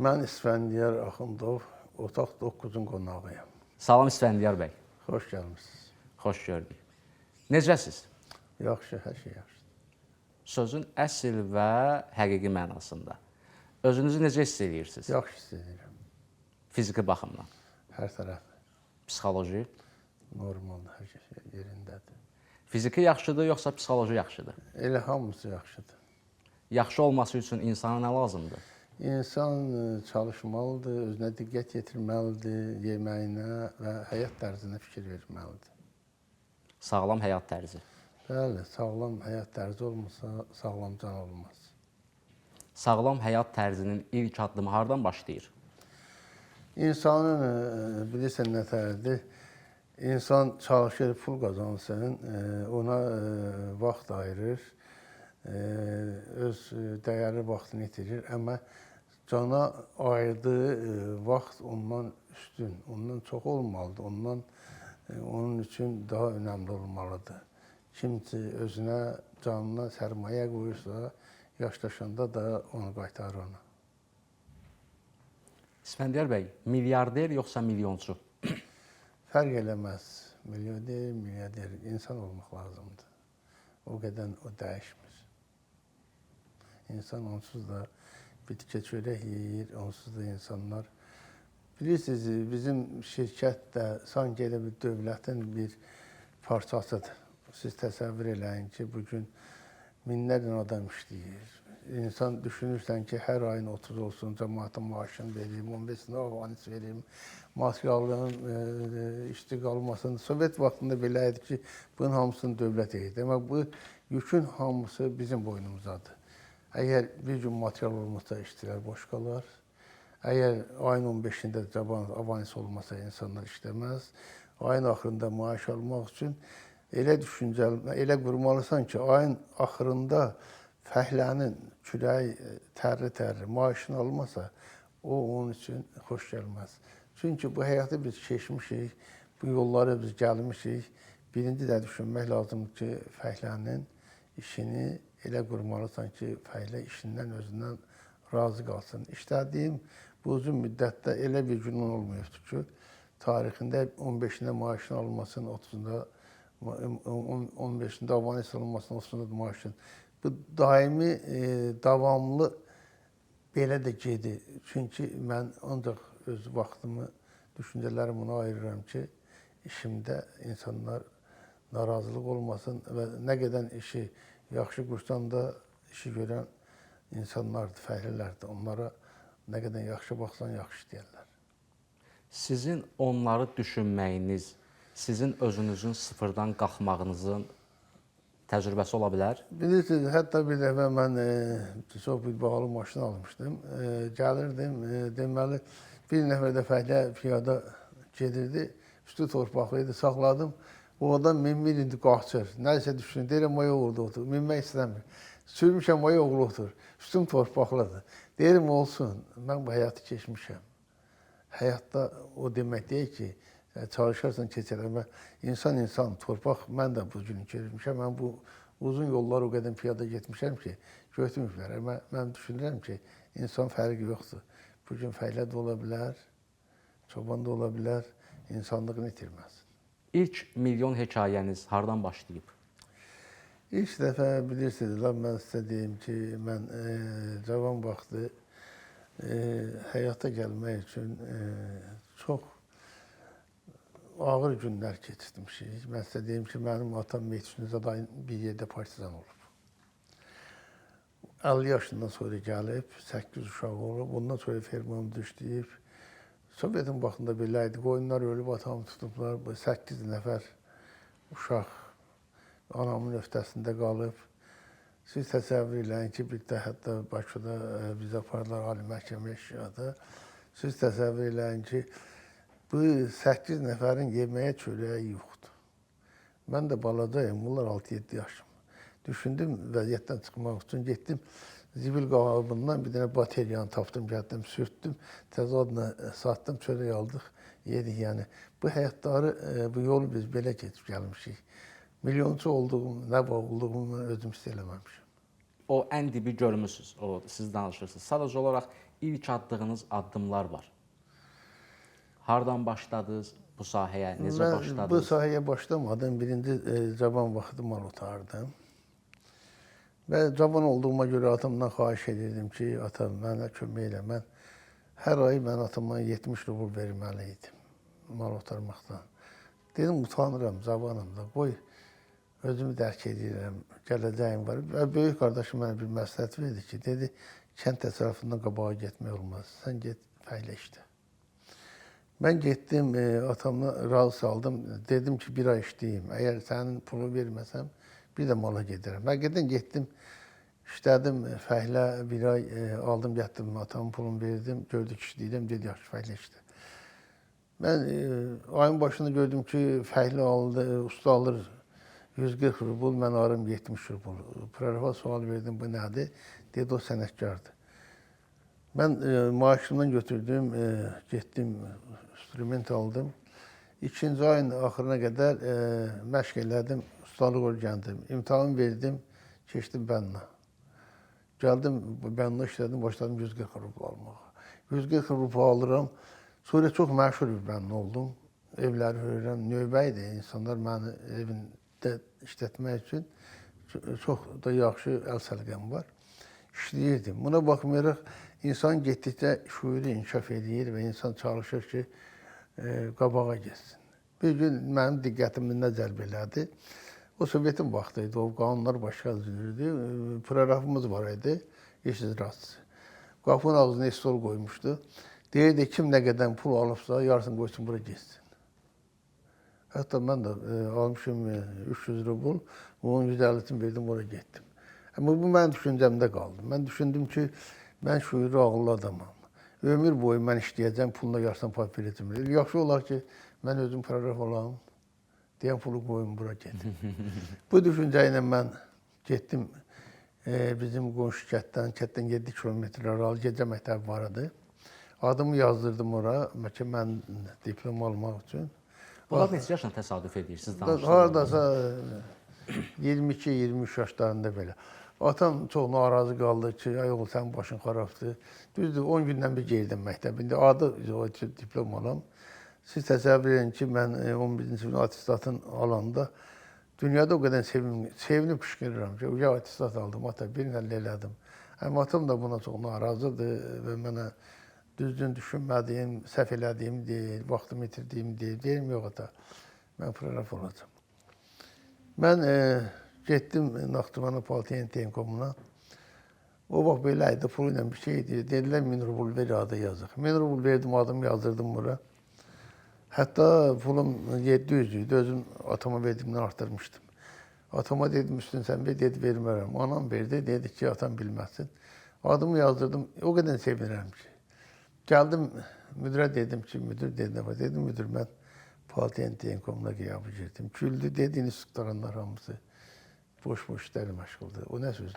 Mən İsfəndiyar Axundov, otaq 9-un qonağıyam. Salam İsfəndiyar bəy. Xoş gəlmisiniz. Xoş gördük. Necəsiz? Yaxşı, hər şey yaxşıdır. Sözün əsl və həqiqi mənasında. Özünüzü necə hiss edirsiniz? Yaxşı hiss edirəm. Fiziki baxımdan. Hər tərəf Psixoloji? normaldır, hər şey yerindədir. Fiziki yaxşıdır, yoxsa psixoloji yaxşıdır? Elə hamısı yaxşıdır. Yaxşı olması üçün insana nə lazımdır? İnsan çalışmalıdır, özünə diqqət yetirməlidir, yeməyinə və həyat tərzinə fikir verməlidir. Sağlam həyat tərzi. Bəli, sağlam həyat tərzi olmasa, sağlam can olmaz. Sağlam həyat tərzinin ilk addımı hardan başlayır? İnsanın, bilirsən nə tərdir? İnsan çalışır, pul qazansın, ona vaxt ayırır, öz dəyərli vaxtını itirir. Amma cana ayırdığı vaxt ondan üstün, ondan çox olmalıdır, onun üçün daha önəmli olmalıdır. Kimsə özünə, canına sərmayə qoyursa, yaşlaşanda da onu qaytarır ona. İsfəndiyar bəy, milyarder yoxsa milyonçu? Fərq eləməz. Milyarder, milyarder, insan olmaq lazımdır. O qədər o dəyişmir. İnsan onsuz da bitki çörək yeyir, onsuz da insanlar. Bilirsiniz, bizim şirkət də sanki elə bir dövlətin bir parçasıdır. Siz təsəvvür eləyin ki, bugün minlərlə adam işləyir. İnsan düşünürsən ki, hər ayın 30 olsun, cəmaatın maaşını vereyim, 15-ini avanis vereyim, materialların işçi qalmasın. Sovet vaxtında belə idi ki, bunun hamısını dövlət edir. Amma bu yükün hamısı bizim boynumuzadır. Əgər bir gün material olmasa, işçilər boş qalar. Əgər ayın 15-də avanis olmasa, insanlar işləməz. Ayın axırında maaş almaq üçün elə düşüncəli, elə qurmalısan ki, ayın axırında fəhlənin kürəyi tərli-tərli maaşını almasa, o onun üçün xoş gəlməz. Çünki bu həyatı biz keçmişik, bu yolları biz gəlmişik. Birinci də düşünmək lazımdır ki, fəhlənin işini elə qurmalısan ki, fəhlə işindən özündən razı qalsın. İşlədiyim bu uzun müddətdə elə bir gün olmayıbdır ki, tarixində 15-də maaşını almasın, 30-da 15-də avanis alınmasın, 30-da maaşını. Bu daimi, davamlı belə də gedir. Çünki mən ancaq öz vaxtımı, düşüncələrimi ona ayırıram ki, işimdə insanlar narazılıq olmasın və nə qədər işi yaxşı qursan da işi görən insanlardır, fəhlələrdir. Onlara nə qədər yaxşı baxsan, yaxşı deyərlər. Sizin onları düşünməyiniz, sizin özünüzün sıfırdan qalxmağınızın təcrübəsi ola bilər? Bilirsiniz, hətta bir dəfə mən çox bir bahalı maşın almışdım. Gəlirdim, deməli, bir nəfər də fəhlə piyada gedirdi, üstü torpaqlıydı, saxladım. O adam minmir indi qaçır, nəsə düşünür, deyirəm, o orada otur, minmək istəmir. Sürmüşəm, o oğlu otur, üstüm torpaqlıdır. Deyirəm, olsun, mən bu həyatı keçmişəm. Həyatda o demək deyək ki, çalışarsan keçərəm. İnsan, torpaq, mən də bu günü keçmişəm. Mən bu uzun yollar o qədər piyada getmişəm ki, götürmüşlər. Mən düşünürəm ki, insan fərqi yoxdur. Bugün fəhlə də ola bilər, çoban da ola bilər, insanlığını itirməz. İlk milyon hekayəniz hardan başlayıb? İlk dəfə bilirsiniz, mən sizə deyim ki, mən cavan vaxtı həyata gəlmək üçün çox ağır günlər keçirmişik. Mən sizə deyim ki, mənim atam Mehdiçinizadayın bir yerdə partizan olub. 50 yaşından sonra gəlib, 8 uşaq olub, ondan sonra fermanı düşdüyüb. Sovetin vaxtında belə idi, qoyunlar ölüb, atamı tutublar, 8 nəfər uşaq anamın öhdəsində qalıb. Siz təsəvvür eləyin ki, bir də hətta Bakıda bizə apardılar ali məhkəmə işğada. Siz təsəvvür eləyin ki, bu 8 nəfərin yeməyə çörəyi yoxdur. Mən də balacayım, bunlar 6-7 yaşım. Düşündüm vəziyyətdən çıxmaq üçün, getdim zibil qabından bir dənə bateriyanı tapdım, gəldim, sürtdüm, təzə adına satdım, çörək aldıq, yedik. Yəni, bu həyatları, bu yolu biz belə keçib gəlmişik. Milyonçu olduğum, nə olduğumu özüm hiss eləməmişim. O ən dibi görmüsünüz, siz danışırsınız. Sadəcə olaraq ilk attığınız addımlar var. Hardan başladınız bu sahəyə, necə Mən bu başladınız? sahəyə başlamadım. Birinci cavan vaxtı mal otardım. Və cavan olduğuma görə atamdan xahiş edirdim ki, atam mənə kömək elə. Mən hər ay mən atama 70 rubl verməli idim mal otarmaqdan. Dedim, utanıram, cavanım da, qoy özümü dərk edirəm, gələcəyim var. Və böyük qardaşım mənə bir məsləhət verdi ki, dedi, kənd təsərrüfatından qabağa getmək olmaz, sən get fəhlə işlə. Mən getdim, atamla razı saldım, dedim ki, bir ay işləyim, əgər sənin pulu verməsəm, bir də mala gedərəm. Həqiqətən getdim, işlədim, fəhlə bir ay aldım, gətirdim, atamın pulunu verdim, gördük işləyirəm, dedi, yaxşı, fəhlə işlə. Mən ayın başında gördüm ki, fəhlə aldı, usta alır 140 rubl, mən alırım 70 rubl. Prorafa sual verdim, bu nədir? Dedi, o sənətkardır. Mən maaşımdan götürdüm, getdim, instrument aldım. İkinci ayın axırına qədər məşq elədim, ustalıq öyrəndim. İmtahan verdim, keçdim bənna. Gəldim, bənna işlədim, başladım 140 rubl almağa. 140 rubl alıram. Sonra çox məşhur bir bənna oldum. Evləri hörürəm, növbə idi. İnsanlar məni evində işlətmək üçün çox da yaxşı əl səliqəm var. İşləyirdim. Buna baxmayaraq, insan getdikcə şüuru inkişaf edir və insan çalışır ki, qabağa geçsin. Bir gün mənim diqqətimi nə cəlb elədi? O Sovetin vaxtı idi, o qanunlar başqa düzülürdü. Proqramımız var idi, iş icraçısı. Qapının ağzına stol qoymuşdu. Deyirdi, kim nə qədər pul alıbsa, yarısını qoysun, bura geçsin. Hətta mən də almışım 300 rubl, onun 150'sini verdim, oraya getdim. Amma bu mənim düşüncəmdə qaldı. Mən düşündüm ki, mən şüurlu, ağıllı adamam. Ömür boyu mən işləyəcəm, puluna yarısını pay verəcəm. Yaxşı olar ki, mən özüm proqram olam, deyən pulu qoyum, bura gedim. Bu düşüncə ilə mən getdim bizim qonşu kətdən 7 kilometr aralı gecə məktəbi var idi. Adımı yazdırdım ora, mən diplom almaq üçün. Bunlar neçə yaşına təsadüf edirsiniz? Haradasa 22-23 yaşlarında belə. Atam çox narazı qaldı ki, ay oğul, sənin başın xarabdır. Düzdür, 10 gündən bir geldim məktəbində. Adı diplom alam. Siz təsəvvür edin ki, mən 11-ci gün atestatın alanda dünyada o qədər sevinib qışqırıram ki, ya atestat aldım, ata, bir əllə elədim. Amma atam da buna çox narazıdır və mənə düzgün düşünmədiyim, səhv elədiyim deyil, vaxtımı itirdiyim deyil. Deyim, yox ata, mən proqraf olacam. Mən getdim Naxçıvana Politexnikumuna. O vaxt belə idi, pulu ilə bir şey idi. Dedilər, 1000 rubl ver, adı yazıq. 1000 rubl verdim, adımı yazdırdım bura. Hətta pulum 700 idi, özüm atama verdimdən artırmışdım. Atama dedim, üstün sən ver, dedi, vermərəm. Anam verdi, dedi ki, atam bilməsin. Adımı yazdırdım, o qədər sevinirəm ki. Gəldim, müdürə dedim ki, müdür dedi, dedim, müdür, mən Politexnikumuna qiyabı girdim. Güldü, dedi, institutlarınlar hamısı boş-boş işlərlə məşğuldur. O nə söz?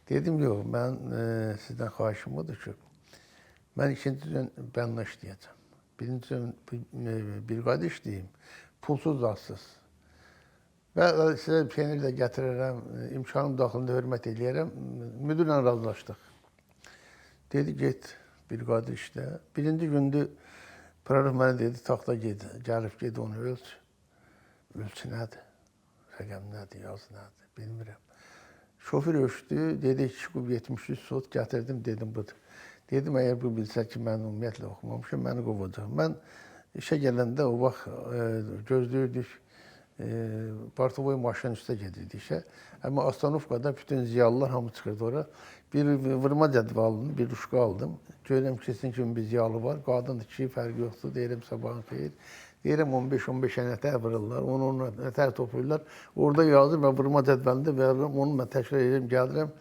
Dedim, yox, mən sizdən xahişim odur ki, mən ikinci gün bənna işləyəcəm. Birinci gün briqada işləyim, pulsuz, zadsız. Və sizə peynir də gətirərəm, imkanım daxilində hörmət eləyərəm. Müdürlə razılaşdıq. Dedi, get, briqada işlə. Birinci gündür, proqram mənə dedi, taxta ged, gəlib ged, onu ölç. Ölçü nədir? Rəqəm nədir, yazı nədir, bilmirəm. Şoför ölçdü, dedi, 2 kub 73 sot gətirdim, dedim, budur. Dedim, əgər bu bilsə ki, mən ümumiyyətlə oxumamışım, məni qovacaq. Mən işə gələndə o vaxt gözləyirdik, Bartovoy maşının üstə gedirdik işə. Amma Astanovkada bütün ziyalılar hamı çıxırdı ora. Bir vurma cədvalını, bir ruşqa aldım. Görürəm ki, sizin kimi bir ziyalı var. Qadındır ki, fərqi yoxdur. Deyirəm, sabahın xeyir. Deyirəm, 15-15 nətər vururlar, onu nətər toplayırlar. Orada yazır və vurma cədvəlində verirəm, onu mən təkrar edirəm, gəlirəm.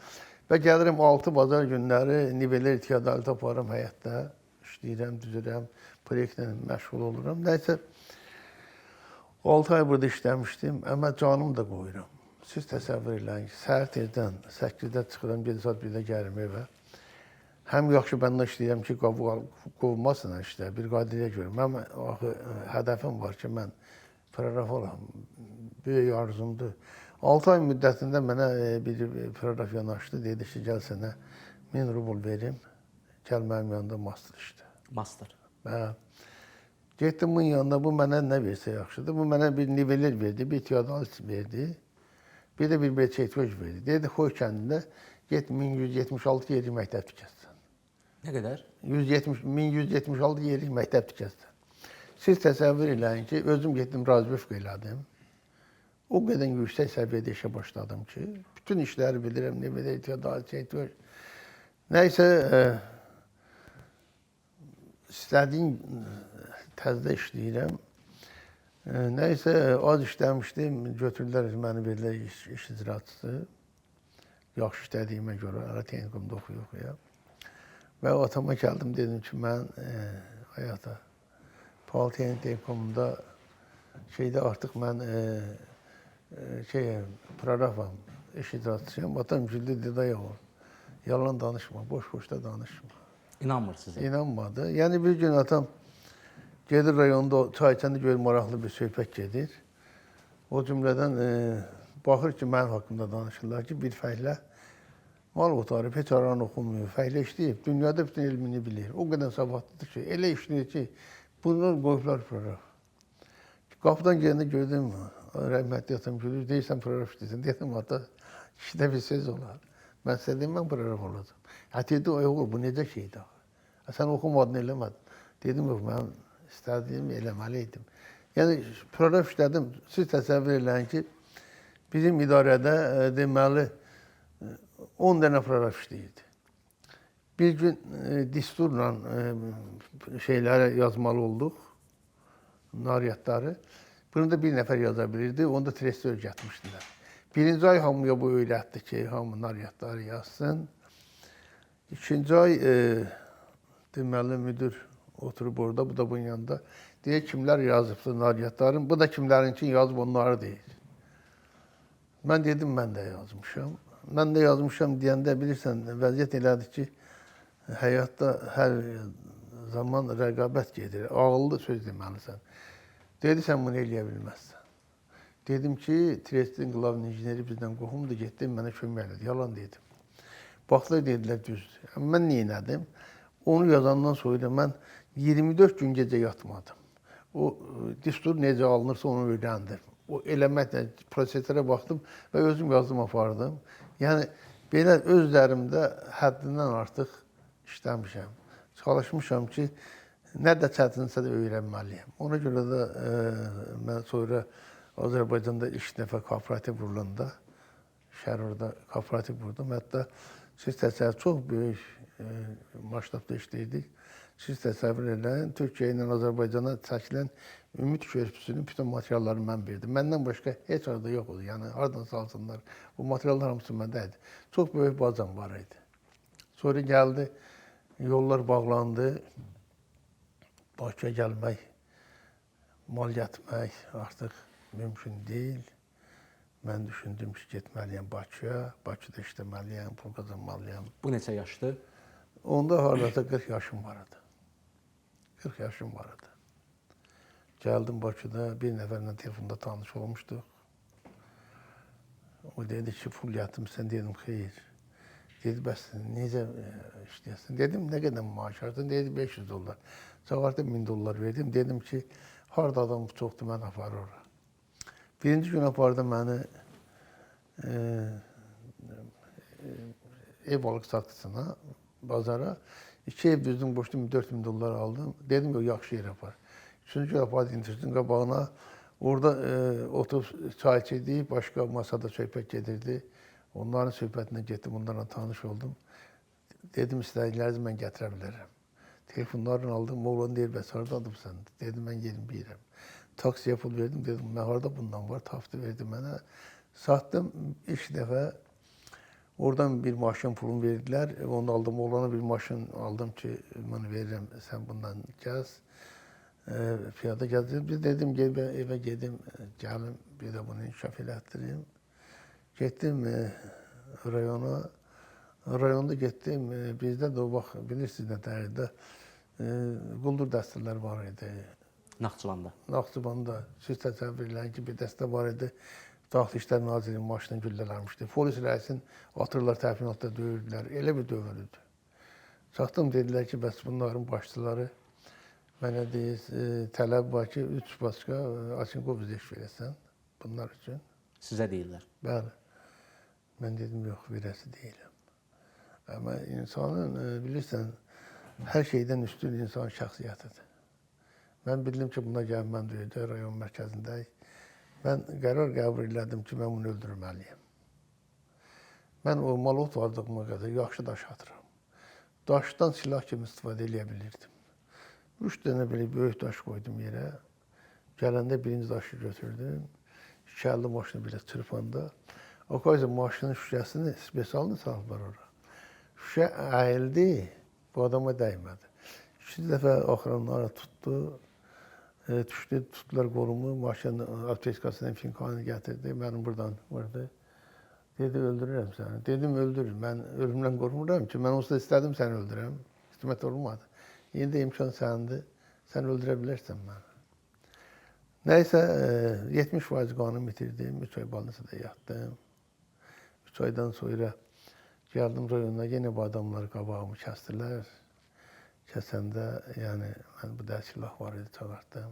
Və gəlirəm 6 bazar günləri nivelə irtiqadı taparım həyətdə. İşləyirəm, düzürəm, proyektlə məşğul oluram. Nəysə, 6 ay burada işləmişdim, amma canım da qoyuram. Siz təsəvvür eləyin ki, səhər tezdən 8-də çıxıram, 7 saat 1-də gəlim evə. Həm yaxşı bənda işləyirəm ki, qovmasın işlə, bir qadiriyə görürəm. Mənim axı hədəfim var ki, mən proqraf olam, böyük arzumdur. 6 ay müddətində mənə bir proqraf yanaşdı, dedi ki, gəl sənə 1000 rubl verim, gəlməyin yanında master işdə. Master. Hə. Getdim bunun yanında, bu mənə nə versə yaxşıdır. Bu mənə bir niveler verdi, bir teodal verdi. Bir də bir çeytköz verdi. Dedi, Xoy kəndində get 1176 yerlik məktəb tikəsən. Nə qədər? 1176 yerlik məktəb tikəsən. Siz təsəvvür eləyin ki, özüm getdim razıbövk elədim. O qədər yüksək səviyyədə işə başladım ki, bütün işləri bilirəm, nə qədər teodal, çeytköz. Nəysə, istədiyim təzdə işləyirəm. Nəysə, az işləmişdim, götürdülər, məni verdilər iş icraçısı. Yaxşı işlədiyimə görə, hələ texnikumda oxuyuq. Və atama gəldim, dedim ki, mən həyata, Texnikumda artıq mən prorafam, iş icraçısıyam. Atam güldü, dedi, yalan danışma, boş-boş da danışma. İnanmır sizə. İnanmadı. Yəni bir gün atam gedir rayonda çay içəndə görür maraqlı bir söhbət gedir. O cümlədən baxır ki, mənim haqqımda danışırlar ki, bir fəhlə mal otarıb, heç aran oxumuyor, fəhlə işləyib, dünyada bütün elmini bilir. O qədər savadlıdır ki, elə işləyir ki, bunlar qoyublar proraf. Qapıdan gələndə gördüm, rəhmətli atam gülür, deyirsən proraf işləyirsən. Dedim, ata, işdə bir söz olar. Mən sizə deyim, mən proraf olacam. Dedi, oğul, bu necə şeydir? Sən oxumadın, eləmədin. Dedim, yox, mən istədiyim eləməliydim. Yəni, proraf işlədim. Siz təsəvvür eləyin ki, bizim idarədə deməli 10 dənə proraf işləyirdi. Bir gün disturla şeyləri yazmalı olduq, nariyyatları. Bunu da bir nəfər yaza bilirdi, onu da tresör gətmişdilər. Birinci ay hamıya bu öyrətdi ki, hamı nariyyatları yazsın. İkinci ay deməli müdür oturub orada, bu da bunun yanında. Deyək, kimlər yazıbdı nariyyatların, bu da kimlərinki yazıb onları deyir. Mən dedim, mən də yazmışam. Mən də yazmışam deyəndə bilirsən, vəziyyət elədir ki, həyatda hər zaman rəqabət gedir, ağıllı söz deməlisən. Dedi, sən bunu eləyə bilməzsən. Dedim ki, Triestin qılavun injineri bizdən qohumdur, getdim, mənə kömək elədi. Yalan dedim. Baxdılar, dedilər, düzdür. Mən nə elədim? Onu yazandan sonra mən 24 gün gecə yatmadım. O distur necə alınırsa onu öyrəndim. O eləməklə prosesorə baxdım və özüm yazdım, apardım. Yəni, belə özlərimdə həddindən artıq işləmişəm. Çalışmışam ki, nə də çətinsə də öyrənməliyəm. Ona görə də mən sonra Azərbaycanda ilk dəfə kooperativ qurulanda, Şərurda kooperativ qurdum. Hətta siz təsəvvür, çox böyük maştabda işləyirdik. Siz təsəvvür eləyin, Türkiyə ilə Azərbaycana çəkilən Ümid Körpüsünün bütün materiallarını mən verdim. Məndən başqa heç arada yox oldu. Yəni, haradan salsınlar, bu materiallar hamısı məndə idi. Çox böyük bazam var idi. Sonra gəldi, yollar bağlandı. Bakıya gəlmək, mal gətirmək artıq mümkün deyil. Mən düşündüm ki, getməliyəm Bakıya, Bakıda işləməliyəm, pul qazanmalıyam. Bu neçə yaşdır? Onda haradasa 40 yaşım var idi. 40 yaşım var idi. Gəldim Bakıda, bir nəfərlə telefonda tanış olmuşduq. O dedi ki, pul yatırmışsan, dedim, xeyr. Dedi, bəs necə işləyəsən? Dedim, nə qədər maaş aldın? Dedi, $500. Çağırdım, $1000 verdim. Dedim ki, harada adam çoxdur, mən aparır ora. Birinci gün apardı məni ev balıq satısına, bazara. 2 ev düzdüm, boşdum, $4000 aldım. Dedim, yox, yaxşı yer apar. Üçüncü gün apardı, intirsinin qabağına. Orada oturub çay içirdik, başqa masada söhbət gedirdi. Onların söhbətinə getdim, onlarla tanış oldum. Dedim, istədiklərinizi mən gətirə bilərəm. Telefonlarını aldım, oğlan deyir, bəs haradadır sən? Dedim, mən yerim bilirəm. Taksiyə pul verdim, dedim, mən harada bundan var, tapdı, verdi mənə. Satdım, ilk dəfə oradan bir maşın pulunu verdilər. Onu aldım, oğlana bir maşın aldım ki, mən verirəm, sən bundan gəz. Piyada gəzdim, dedim, evə gedim, gəlim, bir də bunu inkişaf elətdirim. Getdim rayona, rayonda getdim, bizdə də o vaxt, bilirsiniz nə dərdə, quldur dəstələr var idi. Naxçıvanda. Naxçıvanda, siz təsəvvür eləyin ki, bir dəstə var idi, Daxili İşlər Nazirinin maşını güllələmişdi. Polis rəisin atırlar, təfinatda döyürdülər, elə bir dövr idi. Çatdım, dedilər ki, bəs bunların başçıları mənə deyir, tələb var ki, 3 başqa Aşinkov iş verəsən bunlar üçün. Sizə deyirlər. Bəli. Mən dedim, yox, verəsi deyiləm. Amma insanın, bilirsən, hər şeydən üstün insan şəxsiyyətidir. Mən bildim ki, buna gəlməm deyəcək, rayon mərkəzindəyik. Mən qərar qəbul elədim ki, mən bunu öldürməliyim. Mən o malot vardığıma qədər yaxşı daş atıram. Daşdan silah kimi istifadə edə bilirdim. 3 dənə belə böyük daş qoydum yerə. Gələndə birinci daşı götürdüm. 250 maşını belə çırpanda. Okazı maşının şüşəsini spesialını saldılar ora. Şüşə əyildi, bu adama dəymədi. 2 dəfə axıranlara tutdu. Düşdü, tutdular qolumu, maşının aptekasından finkanı gətirdi, mənim buradan vurdu. Dedi, öldürürəm səni. Dedim, öldür, mən ölümdən qorxmuram ki, mən olsa istədim səni öldürəm. Hikmət olmadı. İndi imkan sənindir, sən öldürə bilərsən məni. Nəysə, 70% qanım bitirdim, 3 ay balnisada yatdım. 3 aydan sonra gəldim rayonuna, yenə bu adamlar qabağımı kəsdilər. Kəsəndə, yəni, mən bu dərs silah var idi, çağırtdım.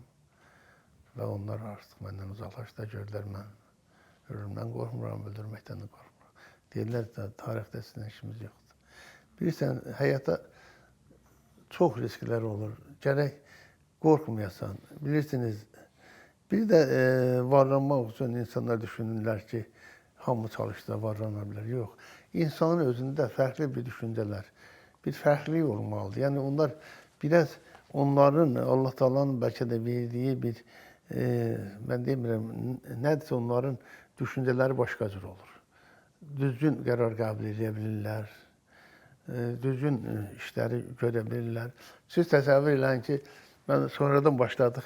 Və onlar artıq məndən uzaqlaşdı, gördülər mən. Ölümdən qorxmuram, öldürməkdən də qorxmuram. Deyirlər, tarixdə sizin işimiz yoxdur. Bilirsən, həyata çox risklər olur. Gərək qorxmayasan. Bilirsiniz, bir də varlanmaq üçün insanlar düşünürlər ki, hamı çalışsa varlana bilər. Yox, insanın özündə fərqli bir düşüncələr, bir fərqlilik olmalıdır. Yəni, onlar biraz onların, Allah Taala'nın bəlkə də verdiyi bir, mən demirəm, nədirsə onların düşüncələri başqa cür olur. Düzgün qərar qəbul edə bilirlər, düzgün işləri görə bilirlər. Siz təsəvvür eləyin ki, mən sonradan başladıq,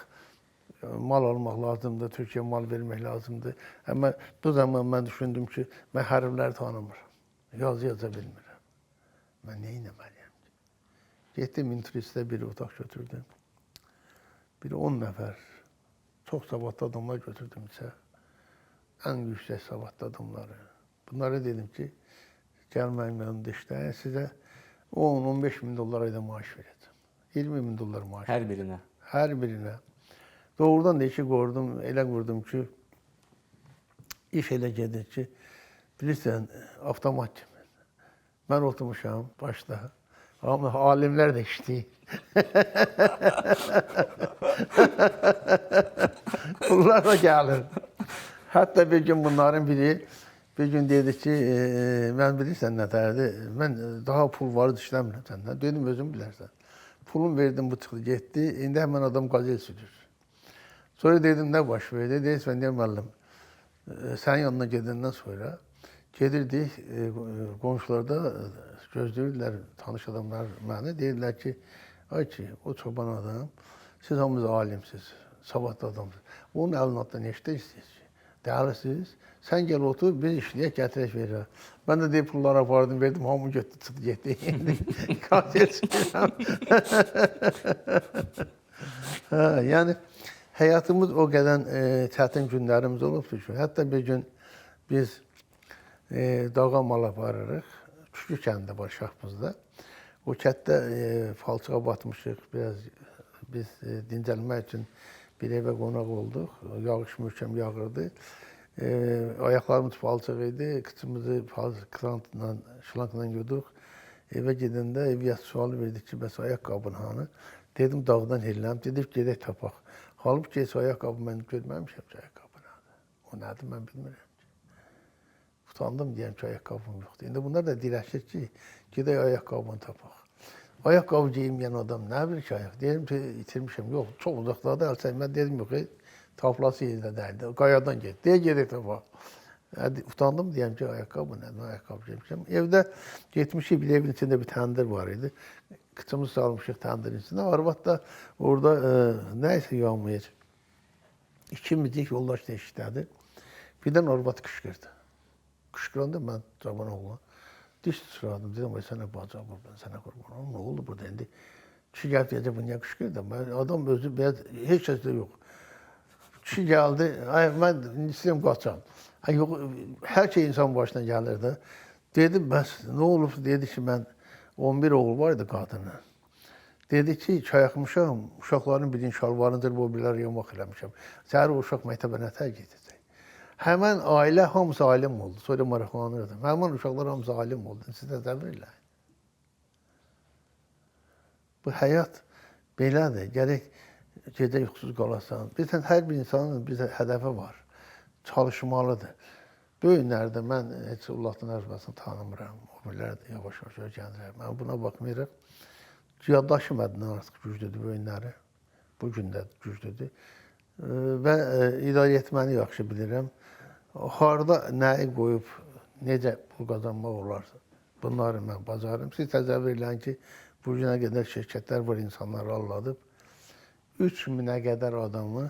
mal almaq lazımdır, Türkiyə mal vermək lazımdır. Amma bu zaman mən düşündüm ki, mən hərfləri tanımıram, yazı yaza bilmirəm. Mən nə etməliyəm ki? Getdim, inturistə bir otaq götürdüm. Bir 10 nəfər, çox savadlı adamlar götürdüm içə. Ən yüksək savadlı adamları. Bunlara dedim ki, gəlməyin mənimdə işləyin, sizə 10-15 min dollar ayda maaş verəcəm. 20 min dollar maaş. Hər birinə? Hər birinə. Doğrudan da işi qurdum, elə qurdum ki, iş elə gedir ki, bilirsən, avtomat kimi. Mən oturmuşam başda, amma alimlər də işləyir. Bunlar da gəlir. Hətta bir gün bunların biri bir gün dedi ki, mən bilirsən nətərdir, mən daha pul var işləmirəm səndən. Dedim, özün bilərsən. Pulum verdim, bu çıxdı, getdi. İndi həmən adam qazel sürür. Sonra dedim, nə baş verdi? Deyirsən, deyəm, müəllim, sənin yanına gedəndən sonra gedirdik, qonşularda gözləyirlər, tanış adamlar məni. Deyirlər ki, ay ki, o çoban adam, siz hamınız alimsiz, savadlı adamsınız. Onun əlin altında nə işləyirsiniz ki? Dəlisiniz, sən gəl otur, biz işləyək, gətirək verirək. Mən də deyib pulları apardım, verdim, hamı götürdü, çıxdı, getdi. İndi qatil çıxıram. Yəni, həyatımız o qədər çətin günlərimiz olubdur ki, hətta bir gün biz dağa mal aparırıq, Küçük kəndə var Şahbuzda. O kətdə falçığa batmışıq, biraz biz dincəlmək üçün bir evə qonaq olduq, yağış möhkəm yağırdı. Ayaqlarımız palçıq idi, kıçımızı şlankla yuduq. Evə gedəndə eviyyat sualı verdik ki, bəs ayaqqabın hanı? Dedim, dağdan helləm, dedik, gedək tapaq. Halbuki heç ayaqqabı mən görməmişəm ki, ayaqqabı nədir? O nədir, mən bilmirəm ki. Utandım deyəm ki, ayaqqabım yoxdur. İndi bunlar da dirəşir ki, gedək ayaqqabını tapaq. Ayaqqabı geyinməyən adam nə bilir ki, ayaq? Deyirəm ki, itirmişəm. Yox, çox uzaqlarda əlsən. Mən dedim, yox, taplası yerində dəyildi. Qayadan get. Deyə gedək tapaq. Utandım deyəm ki, ayaqqabı nədir? Ayaqqabı geymişəm. Evdə getmişik, bir evin içində bir təndir var idi. Kıçımızı salmışıq təndirin içində. Arvad da orada nəysə yanmayır. İkimizlik yoldaş da işlədi. Birdən arvad qışqırdı. Qışqıranda mən cavan oğlan. Diş sıradım, dedim, ay sənə bacaq buradan, sənə qurban olum, nə oldu burada indi? Kişi gəlib deyəcək, bu niyə qışqırdı? Adam özü, heç kəs də yox. Kişi gəldi, ay mən istəyirəm qaçam. Yox, hər şey insan başına gəlir də. Dedim, bəs nə olub? Dedi ki, mən 11 oğul var idi qadının. Dedi ki, çay axmışam, uşaqların birinin şalvarındır, bu birləri yamaq eləmişəm. Səhər o uşaq məktəbə nətər gedəcək? Həmən ailə hamısı alim oldu. Sonra maraqlanırdım. Həmən uşaqlar hamısı alim oldu. Siz təsəvvür eləyin. Bu həyat belədir. Gərək gecə yuxusuz qalasan. Bilirsən, hər bir insanın bir hədəfi var. Çalışmalıdır. Böyünlərdə mən heç Allahdan ərzbasını tanımıram. O birlər də yavaş-yavaş öyrənirlər. Mən buna baxmayaraq, yaddaşım ədindən artıq güclüdür böyünləri. Bu gün də güclüdür. Və idarə etməni yaxşı bilirəm. Harada nəyi qoyub, necə pul qazanmaq olar, bunları mən bacarım. Siz təsəvvür eləyin ki, bu günə qədər şirkətlər var, insanları alladıb. 3000-ə qədər adamı,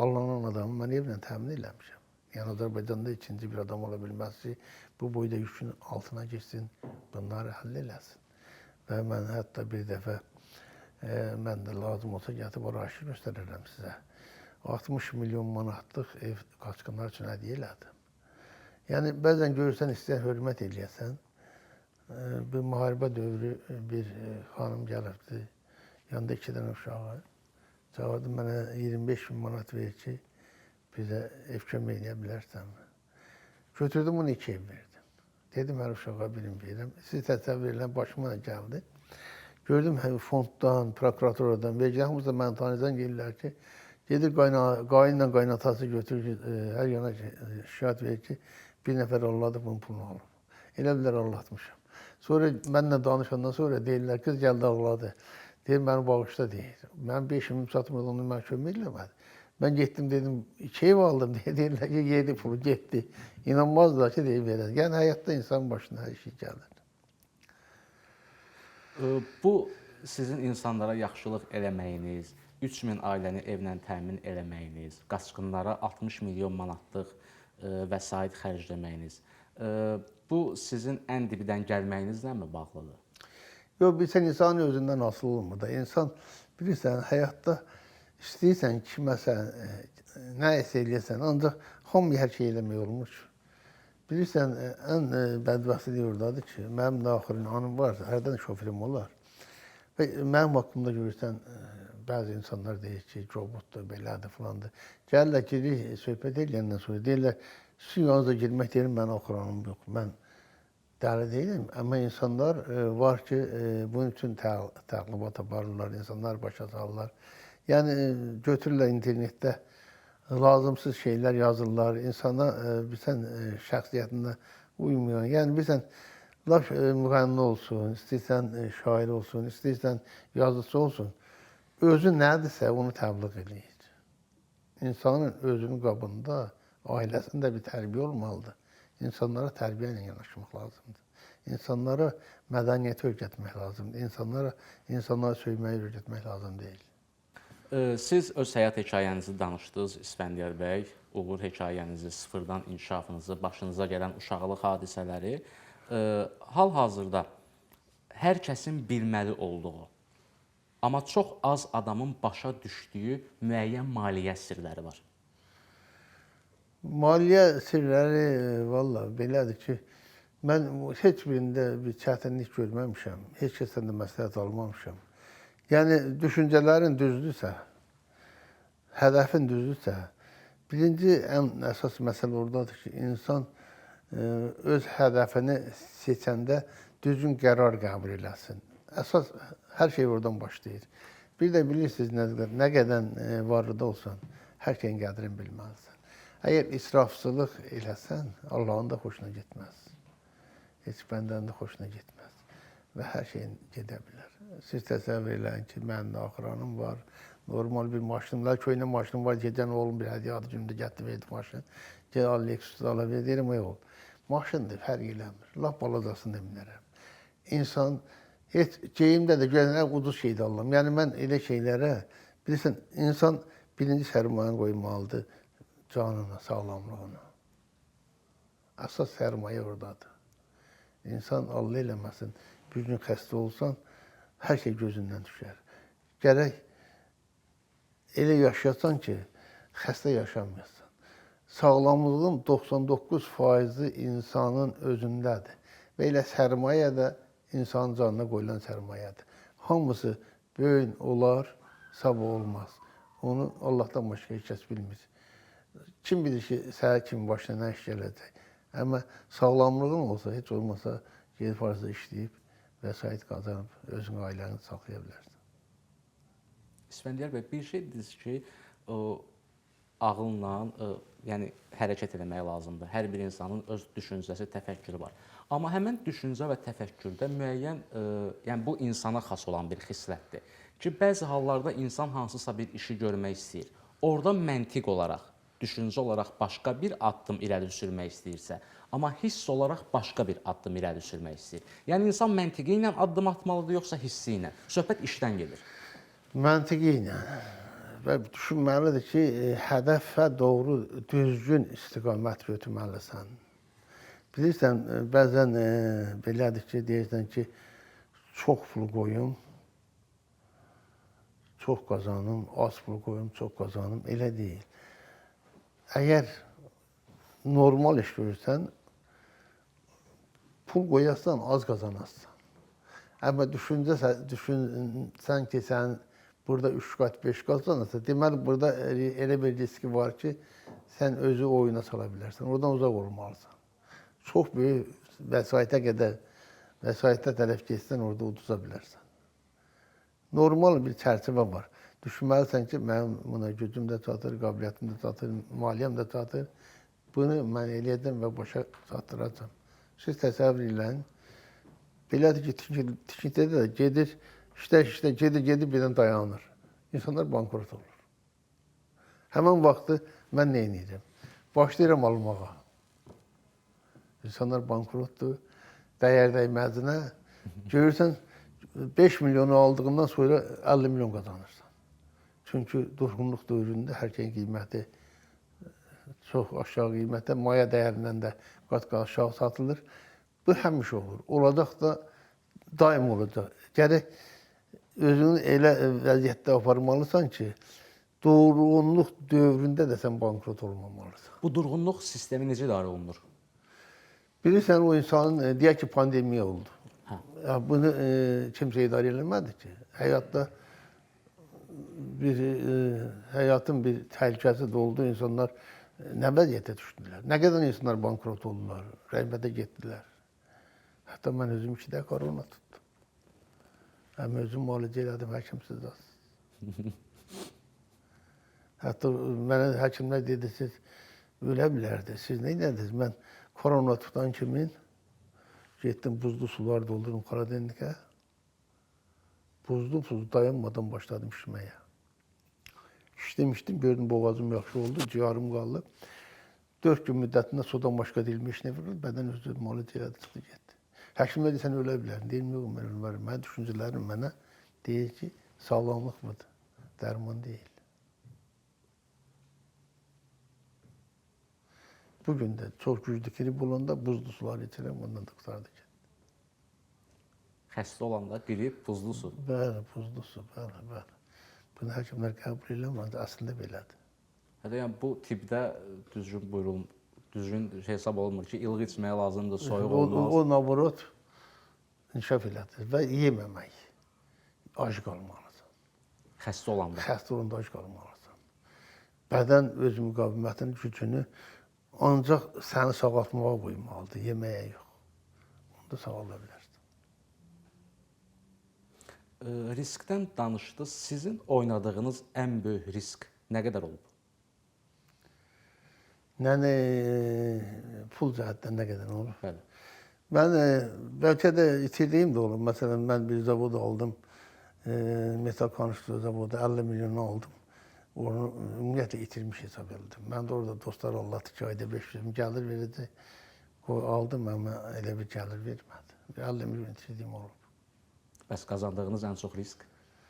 alınan adamı mən evlə təmin eləmişəm. Yəni, Azərbaycanda ikinci bir adam ola bilməz ki, bu boyda yükün altına geçsin, bunları həll eləsin. Və mən hətta bir dəfə, mən də lazım olsa gətirib arayışı göstərirəm sizə. 60 milyon manatlıq ev qaçqınlar üçün hədiyyə elədim. Yəni, bəzən görürsən, istəyən hörmət eləyəsən. Bir müharibə dövrü bir xanım gəlirdi, yanında 2 dənə uşağı. Çağırdı, mənə 25 bin manat verir ki, bizə ev kömək eləyə bilərsənmi? Götürdüm, onu 2 ev verdim. Dedim, hər uşağa birini verirəm. Siz təsəvvür edin, başıma gəldi. Gördüm, fonddan, prokuraturadan, vergilər, hamısı da mən tanıyacaq, gelirlər ki, gedir qayınla qaynatası götürür, hər yana şikayət verir ki, bir nəfər alladı, bunun pulunu alıb. Elə bilər allatmışam. Sonra mənlə danışandan sonra deyirlər, qız gəldi ağladı. Deyir, məni bağışla deyir. Mən 5 satmadı, onu mən kömək eləmədi. Mən getdim, dedim, 2 ev aldım deyə deyirlər ki, yedi pulu getdi. İnanmazlar ki, deyib verər. Yəni, həyatda insanın başına hər şey gəlir. Bu, sizin insanlara yaxşılıq eləməyiniz, 3000 ailəni evlə təmin eləməyiniz, qaçqınlara 60 milyon manatlıq vəsait xərcləməyiniz, bu sizin ən dibdən gəlməyinizlə mi bağlıdır? Yox, bilsən, insanın özündən asılı olmur da. İnsan, bilirsən, həyatda istəyirsən ki, məsələn, nə isə eləyəsən, ancaq hamı hər şey eləmək olmuş. Bilirsən, ən bədbəxtliyi oradadır ki, mənim də axırın anım var, hərdən şoferim olar. Və mənim haqqımda görürsən, bəzi insanlar deyir ki, robotdur, belədir, filandır. Gəlirlər, girik, söhbət eləyəndən sonra deyirlər, sizin yanınıza girmək deyirəm, mən axır anım yox. Mən dəli deyiləm, amma insanlar var ki, bunun üçün təqlibat aparırlar, insanlar başa salırlar. Yəni, götürürlər internetdə lazımsız şeylər yazırlar, insana bilsən, şəxsiyyətində uymayan. Yəni, bilsən, laf müğənni olsun, istəyirsən şair olsun, istəyirsən yazıcı olsun, özü nədirsə onu təbliğ eləyir. İnsanın özünün qabında, ailəsində bir tərbiyə olmalıdır. İnsanlara tərbiyə ilə yanaşmaq lazımdır. İnsanlara mədəniyyəti öyrətmək lazımdır. İnsanlara söyməyi öyrətmək lazım deyil. Siz öz həyat hekayənizi danışdınız, İsfəndiyar bəy, uğur hekayənizi, sıfırdan inkişafınızı, başınıza gələn uşaqlıq hadisələri. Hal-hazırda hər kəsin bilməli olduğu, amma çox az adamın başa düşdüyü müəyyən maliyyə sirləri var. Maliyyə sirləri, valla belədir ki, mən heç birində bir çətinlik görməmişəm, heç kəsdən də məsləhət almamışam. Yəni, düşüncələrin düzdürsə, hədəfin düzdürsə, birinci ən əsas məsələ oradadır ki, insan öz hədəfini seçəndə düzgün qərar qəbul eləsin. Əsas hər şey oradan başlayır. Bir də bilirsiniz, nə qədər varlıda olsan, hər şeyin qədrini bilməlisən. Əgər israfçılıq eləsən, Allahın da xoşuna getməz. Heç bəndən də xoşuna getməz. Və hər şeyin gedə bilər. Siz təsəvvür eləyin ki, mənim də axıranım var. Normal bir maşınlar, köynə maşınım var. Gecən oğlum bir hədiyyə adı günündə gətirib verdi maşın. Gəl al, Lexus'da ala ver, deyirəm, ey oğul. Maşındır, fərq eləmir. Laf balacasını da minərəm. İnsan, heç geyimdə də görən ucuz şeydə alıram. Yəni, mən elə şeylərə, bilirsən, insan birinci sərmayəni qoymalıdır. Canına, sağlamlığına. Əsas sərmayə oradadır. İnsan Allah eləməsin, bir gün xəstə olsan, hər şey gözündən düşər. Gərək elə yaşayasan ki, xəstə yaşamayasan. Sağlamlığın 99% insanın özündədir. Və elə sərmayə də insanın canına qoyulan sərmayədir. Hamısı böyün olar, sabah olmaz. Onu Allahdan başqa heç kəs bilmir. Kim bilir ki, səhər kimi başına nə iş gələcək. Amma sağlamlığın olsa, heç olmasa gedib harasa işləyib, vəsait qazanıb, özün ailəni saxlaya bilərsən. İsfəndiyar bəy, bir şey dediniz ki, ağılla, yəni hərəkət etmək lazımdır. Hər bir insanın öz düşüncəsi, təfəkkürü var. Amma həmin düşüncə və təfəkkürdə müəyyən, yəni bu insana xas olan bir xislətdir ki, bəzi hallarda insan hansısa bir işi görmək istəyir. Orada məntiq olaraq, düşüncə olaraq başqa bir addım irəli sürmək istəyirsə, amma hiss olaraq başqa bir addım irəli sürmək istəyir. Yəni insan məntiqi ilə addım atmalıdır, yoxsa hissi ilə? Söhbət işdən gedir. Məntiqi ilə və düşünməlidir ki, hədəfə doğru düzgün istiqamət götürməlisən. Bilirsən, bəzən belədir ki, deyirsən ki, çox pul qoyum, çox qazanım, az pul qoyum, çox qazanım. Elə deyil. Əgər normal iş görürsən, pul qoyarsan, az qazanarsan. Amma düşünsən ki, sən burada 3 qat, 5 qat qazanırsan, deməli, burada elə bir riski var ki, sən özü oyuna sala bilərsən. Oradan uzaq olmalısan. Çox böyük vəsaitə qədər, vəsaitə tərəf getsən, orada uduza bilərsən. Normal bir çərçivə var. Düşünməlisən ki, mənim buna gücüm də çatır, qabiliyyətim də çatır, maliyyəm də çatır. Bunu mən eləyəcəm və başa çatdıracam. Siz təsəvvür eləyin. Belədir ki, tikintidə də gedir, işlər, gedir, birdən dayanır. İnsanlar bankrot olur. Həmən vaxtı mən nə edəcəm? Başlayıram almağa. İnsanlar bankrotdur, dəyər dəyməzinə. Görürsən, 5 milyonu aldığından sonra 50 milyon qazanırsan. Çünki durğunluq dövründə hər şeyin qiyməti çox aşağı qiymətə, maya dəyərindən də qat-qat aşağı satılır. Bu həmişə olur. Olacaq da daim olacaq. Gərək özünü elə vəziyyətdə aparmalısan ki, durğunluq dövründə də sən bankrot olmamalısan. Bu durğunluq sistemi necə idarə olunur? Bilirsən, o insanın, deyək ki, pandemiya oldu. Bunu kimsə idarə eləmədi ki. Həyatın bir təhlükəsi də oldu, insanlar nə vəziyyətə düşdülər. Nə qədər insanlar bankrot oldular, rəhmətə getdilər. Hətta mən özüm 2 də korona tutdum. Həm özüm müalicə elədim, həkimsiz az. Hətta mənə həkimlər dedi, siz ölə bilərdi, siz nə edədiniz? Mən korona tutan kimin getdim, buzlu sular doldurdum Karadeniz'e. Buzlu dayanmadan başladım işləməyə. İşdim, gördüm boğazım yaxşı oldu, ciyarım qaldı. 4 gün müddətində sudan başqa dilmə işinə verir, bədən özü müalicə elədi, çıxdı, getdi. Həkimlər deyir, sən ölə bilərsin. Deyim, yox, mən ölmərəm. Mənim düşüncələrim mənə deyir ki, sağlamlıq budur, dərman deyil. Bugün də çox güclü grip olanda buzlu sular içirəm, ondan da qurtardı ki. Xəstə olanda qrip, buzlu su. Bəli, buzlu su, bəli. Bunu həkimlər qəbul eləmədi, əslində belədir. Yəni bu tibbdə düzgün hesab olunmur ki, ilıq içməyə lazımdır, soyuq olmaz. O naborot inkişaf elədir və yeməmək, ac qalmalısan. Xəstə olanda. Xəstə olanda ac qalmalısan. Bədən öz müqavimətinin gücünü ancaq səni sağaltmağa qoymalıdır, yeməyə yox. Onda sağala bilərsən. Riskdən danışdınız. Sizin oynadığınız ən böyük risk nə qədər olub? Yəni, pul cəhətdən nə qədər olur? Bəli. Mən bəlkə də itirdiyim də olub. Məsələn, mən bir zavod aldım, metal konstruksiya zavodu 50 milyonu aldım. Onu ümumiyyətlə itirmiş hesab edildim. Mən də orada dostlar Allah'tı ki, ayda 500 gəlir verəcək. Aldım, amma elə bir gəlir vermədi. 50 milyon itirdiyim olub. Bəs qazandığınız ən çox risk?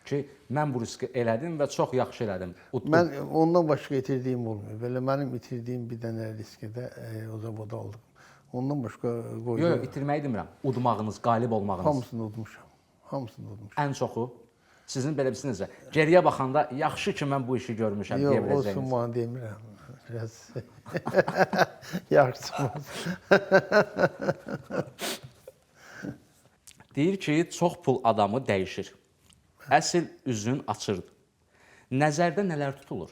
Ki, mən bu riski elədim və çox yaxşı elədim. Mən ondan başqa itirdiyim olmuyor. Belə mənim itirdiyim bir dənə riski də o zavoda aldım. Ondan başqa qoydum. Yox, itirməyi demirəm. Udmağınız, qalib olmağınız. Hamısını udmuşam. Ən çoxu? Sizin belə bilsinizcə, geriyə baxanda yaxşı ki, mən bu işi görmüşəm deyə biləcəyiniz. Yox, olsun bana demirəm. Biraz yaxşı olsun. Deyir ki, çox pul adamı dəyişir. Əsl üzün açırdı. Nəzərdə nələr tutulur?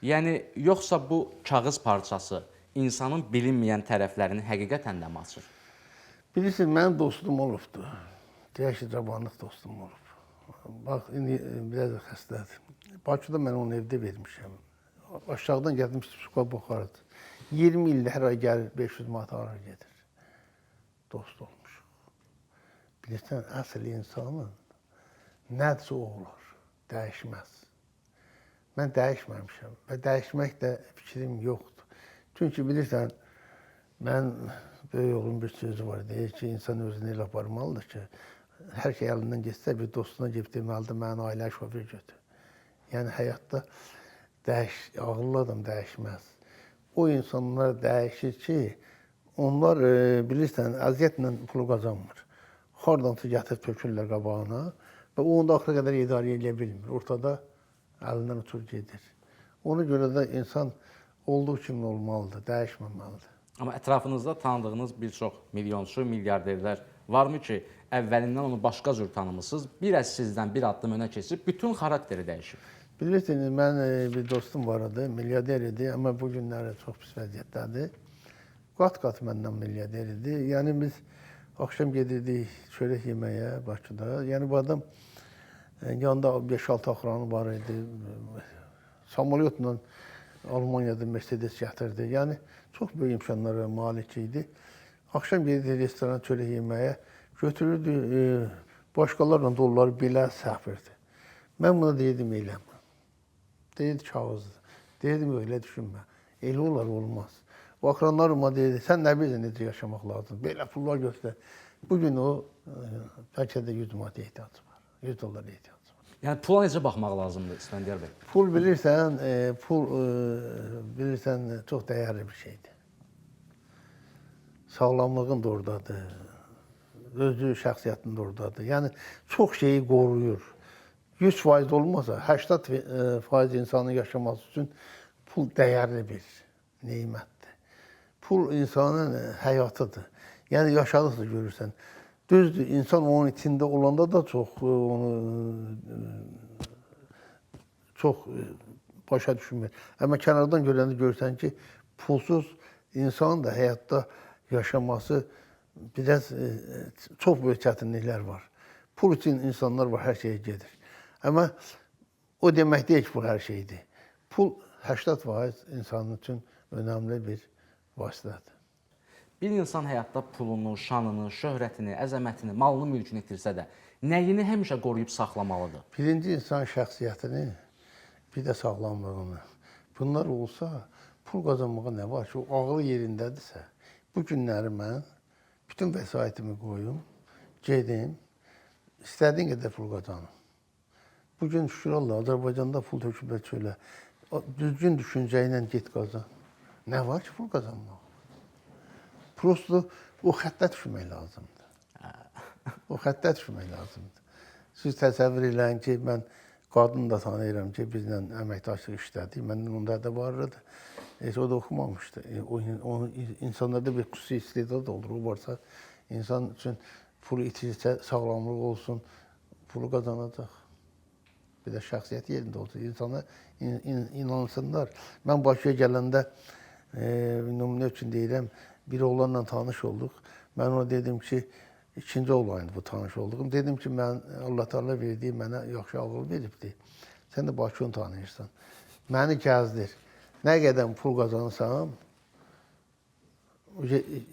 Yəni, yoxsa bu kağız parçası insanın bilinməyən tərəflərini həqiqətən də mi açır? Bilirsiniz, mənim dostum olubdur. Deyək ki, cavanlıq dostum olub. Bax, indi biraz da xəstədir. Bakıda mən onun evdə vermişəm. Aşağıdan gəldim, psixoloqa baxardı. 20 ildə hər ay gəlir, 500 manat arar gedir. Dost olmuş. Bilirsən, əsl insanın nədirsə o olur, dəyişməz. Mən dəyişməmişəm və dəyişmək də fikrim yoxdur. Çünki bilirsən, mən böyük oğlum bir sözü var, deyir ki, insan özünü elə aparmalıdır ki, hər şey əlindən geçsə bir dostuna gedib deməlidir, mənə ailə şoför götür. Yəni, həyatda ağıllı adam dəyişməz. O insanlar dəyişir ki, onlar, bilirsən, əziyyətlə pulu qazanmır. Hardansa gətirib tökürlər qabağına və o onda axıra qədər idarə edə bilmir. Ortada əlindən uçur gedir. Ona görə də insan olduğu kimi olmalıdır, dəyişməməlidir. Amma ətrafınızda tanıdığınız bir çox milyonçu, milyarderlər varmı ki, əvvəlindən onu başqa cür tanımısınız, biraz sizdən bir addım önə keçib, bütün xarakteri dəyişib? Bilirsiniz, mən bir dostum var idi, milyarder idi, amma bu günləri çox pis vəziyyətdədir. Qat-qat məndən milyarder idi. Yəni, biz axşam gedirdik çörək yeməyə Bakıda. Yəni, bu adam yanında 5-6 axranı var idi. Samolyotla Almaniyada Mercedes gətirdi. Yəni, çox böyük imkanlara malik idi. Axşam gedirdi restorana çörək yeməyə, götürürdü, başqalarla dolları belə səhvirdi. Mən buna deyirdim, eləmə. Deyirdi, kağızdır. Deyirdim, öyle düşünmə. Elə olar, olmaz. O akranlarıma deyirdi, sən nə bilirsən necə yaşamaq lazım? Belə pullar göstər. Bugün o, bəlkə də 100 manat ehtiyacı var. 100 dollar ehtiyacı var. Yəni, pula necə baxmaq lazımdır İsfəndiyar bəy? Pul bilirsən, çox dəyərli bir şeydir. Sağlamlığın da oradadır. Özü şəxsiyyətin də oradadır. Yəni, çox şeyi qoruyur. 100% olmasa, 80% insanın yaşaması üçün pul dəyərli bir neymətdir. Pul insanın həyatıdır. Yəni, yaşadıqca görürsən. Düzdür, insan onun içində olanda da çox başa düşmür. Amma kənardan görəndə görürsən ki, pulsuz insanın da həyatda yaşaması biraz çox böyük çətinliklər var. Pul üçün insanlar var, hər şeyə gedir. Amma o demək deyil ki, pul hər şeydir. Pul 80% insanın üçün önəmli bir vasitədir. Bir insan həyatda pulunu, şanını, şöhrətini, əzəmətini, malını, mülkünü itirsə də, nəyini həmişə qoruyub saxlamalıdır? Birinci insan şəxsiyyətini, bir də sağlamlığını. Bunlar olsa, pul qazanmağa nə var ki, o ağlı yerindədirsə, bu günləri mən bütün vəsaitimi qoyum, gedim, istədiyin qədər pul qazanım. Bugün şükür Allah, Azərbaycanda pul töküblər çölə. Düzgün düşüncə ilə get qazan. Nə var ki, pul qazanmaq? Prosto o xəttə düşmək lazımdır. O xəttə düşmək lazımdır. Siz təsəvvür eləyin ki, mən qadın da tanıyıram ki, bizlə əməkdaşlıq işlədik. Məndən onda da vardı. O da oxumamışdı. İnsanlarda bir xüsusi istedad olur. O varsa, insan üçün pulu itirirsə, sağlamlıq olsun, pulu qazanacaq. Bir də şəxsiyyət yerində olsun. İnsana inansınlar. Mən Bakıya gələndə, nümunə üçün deyirəm, bir oğlanla tanış olduq. Mən ona dedim ki, ikinci oğlandı bu tanış olduğum. Dedim ki, Allah Teala verdiyi mənə yaxşı ağıl veribdir. Sən də Bakını tanıyırsan. Məni gəzdir. Nə qədər pul qazansam,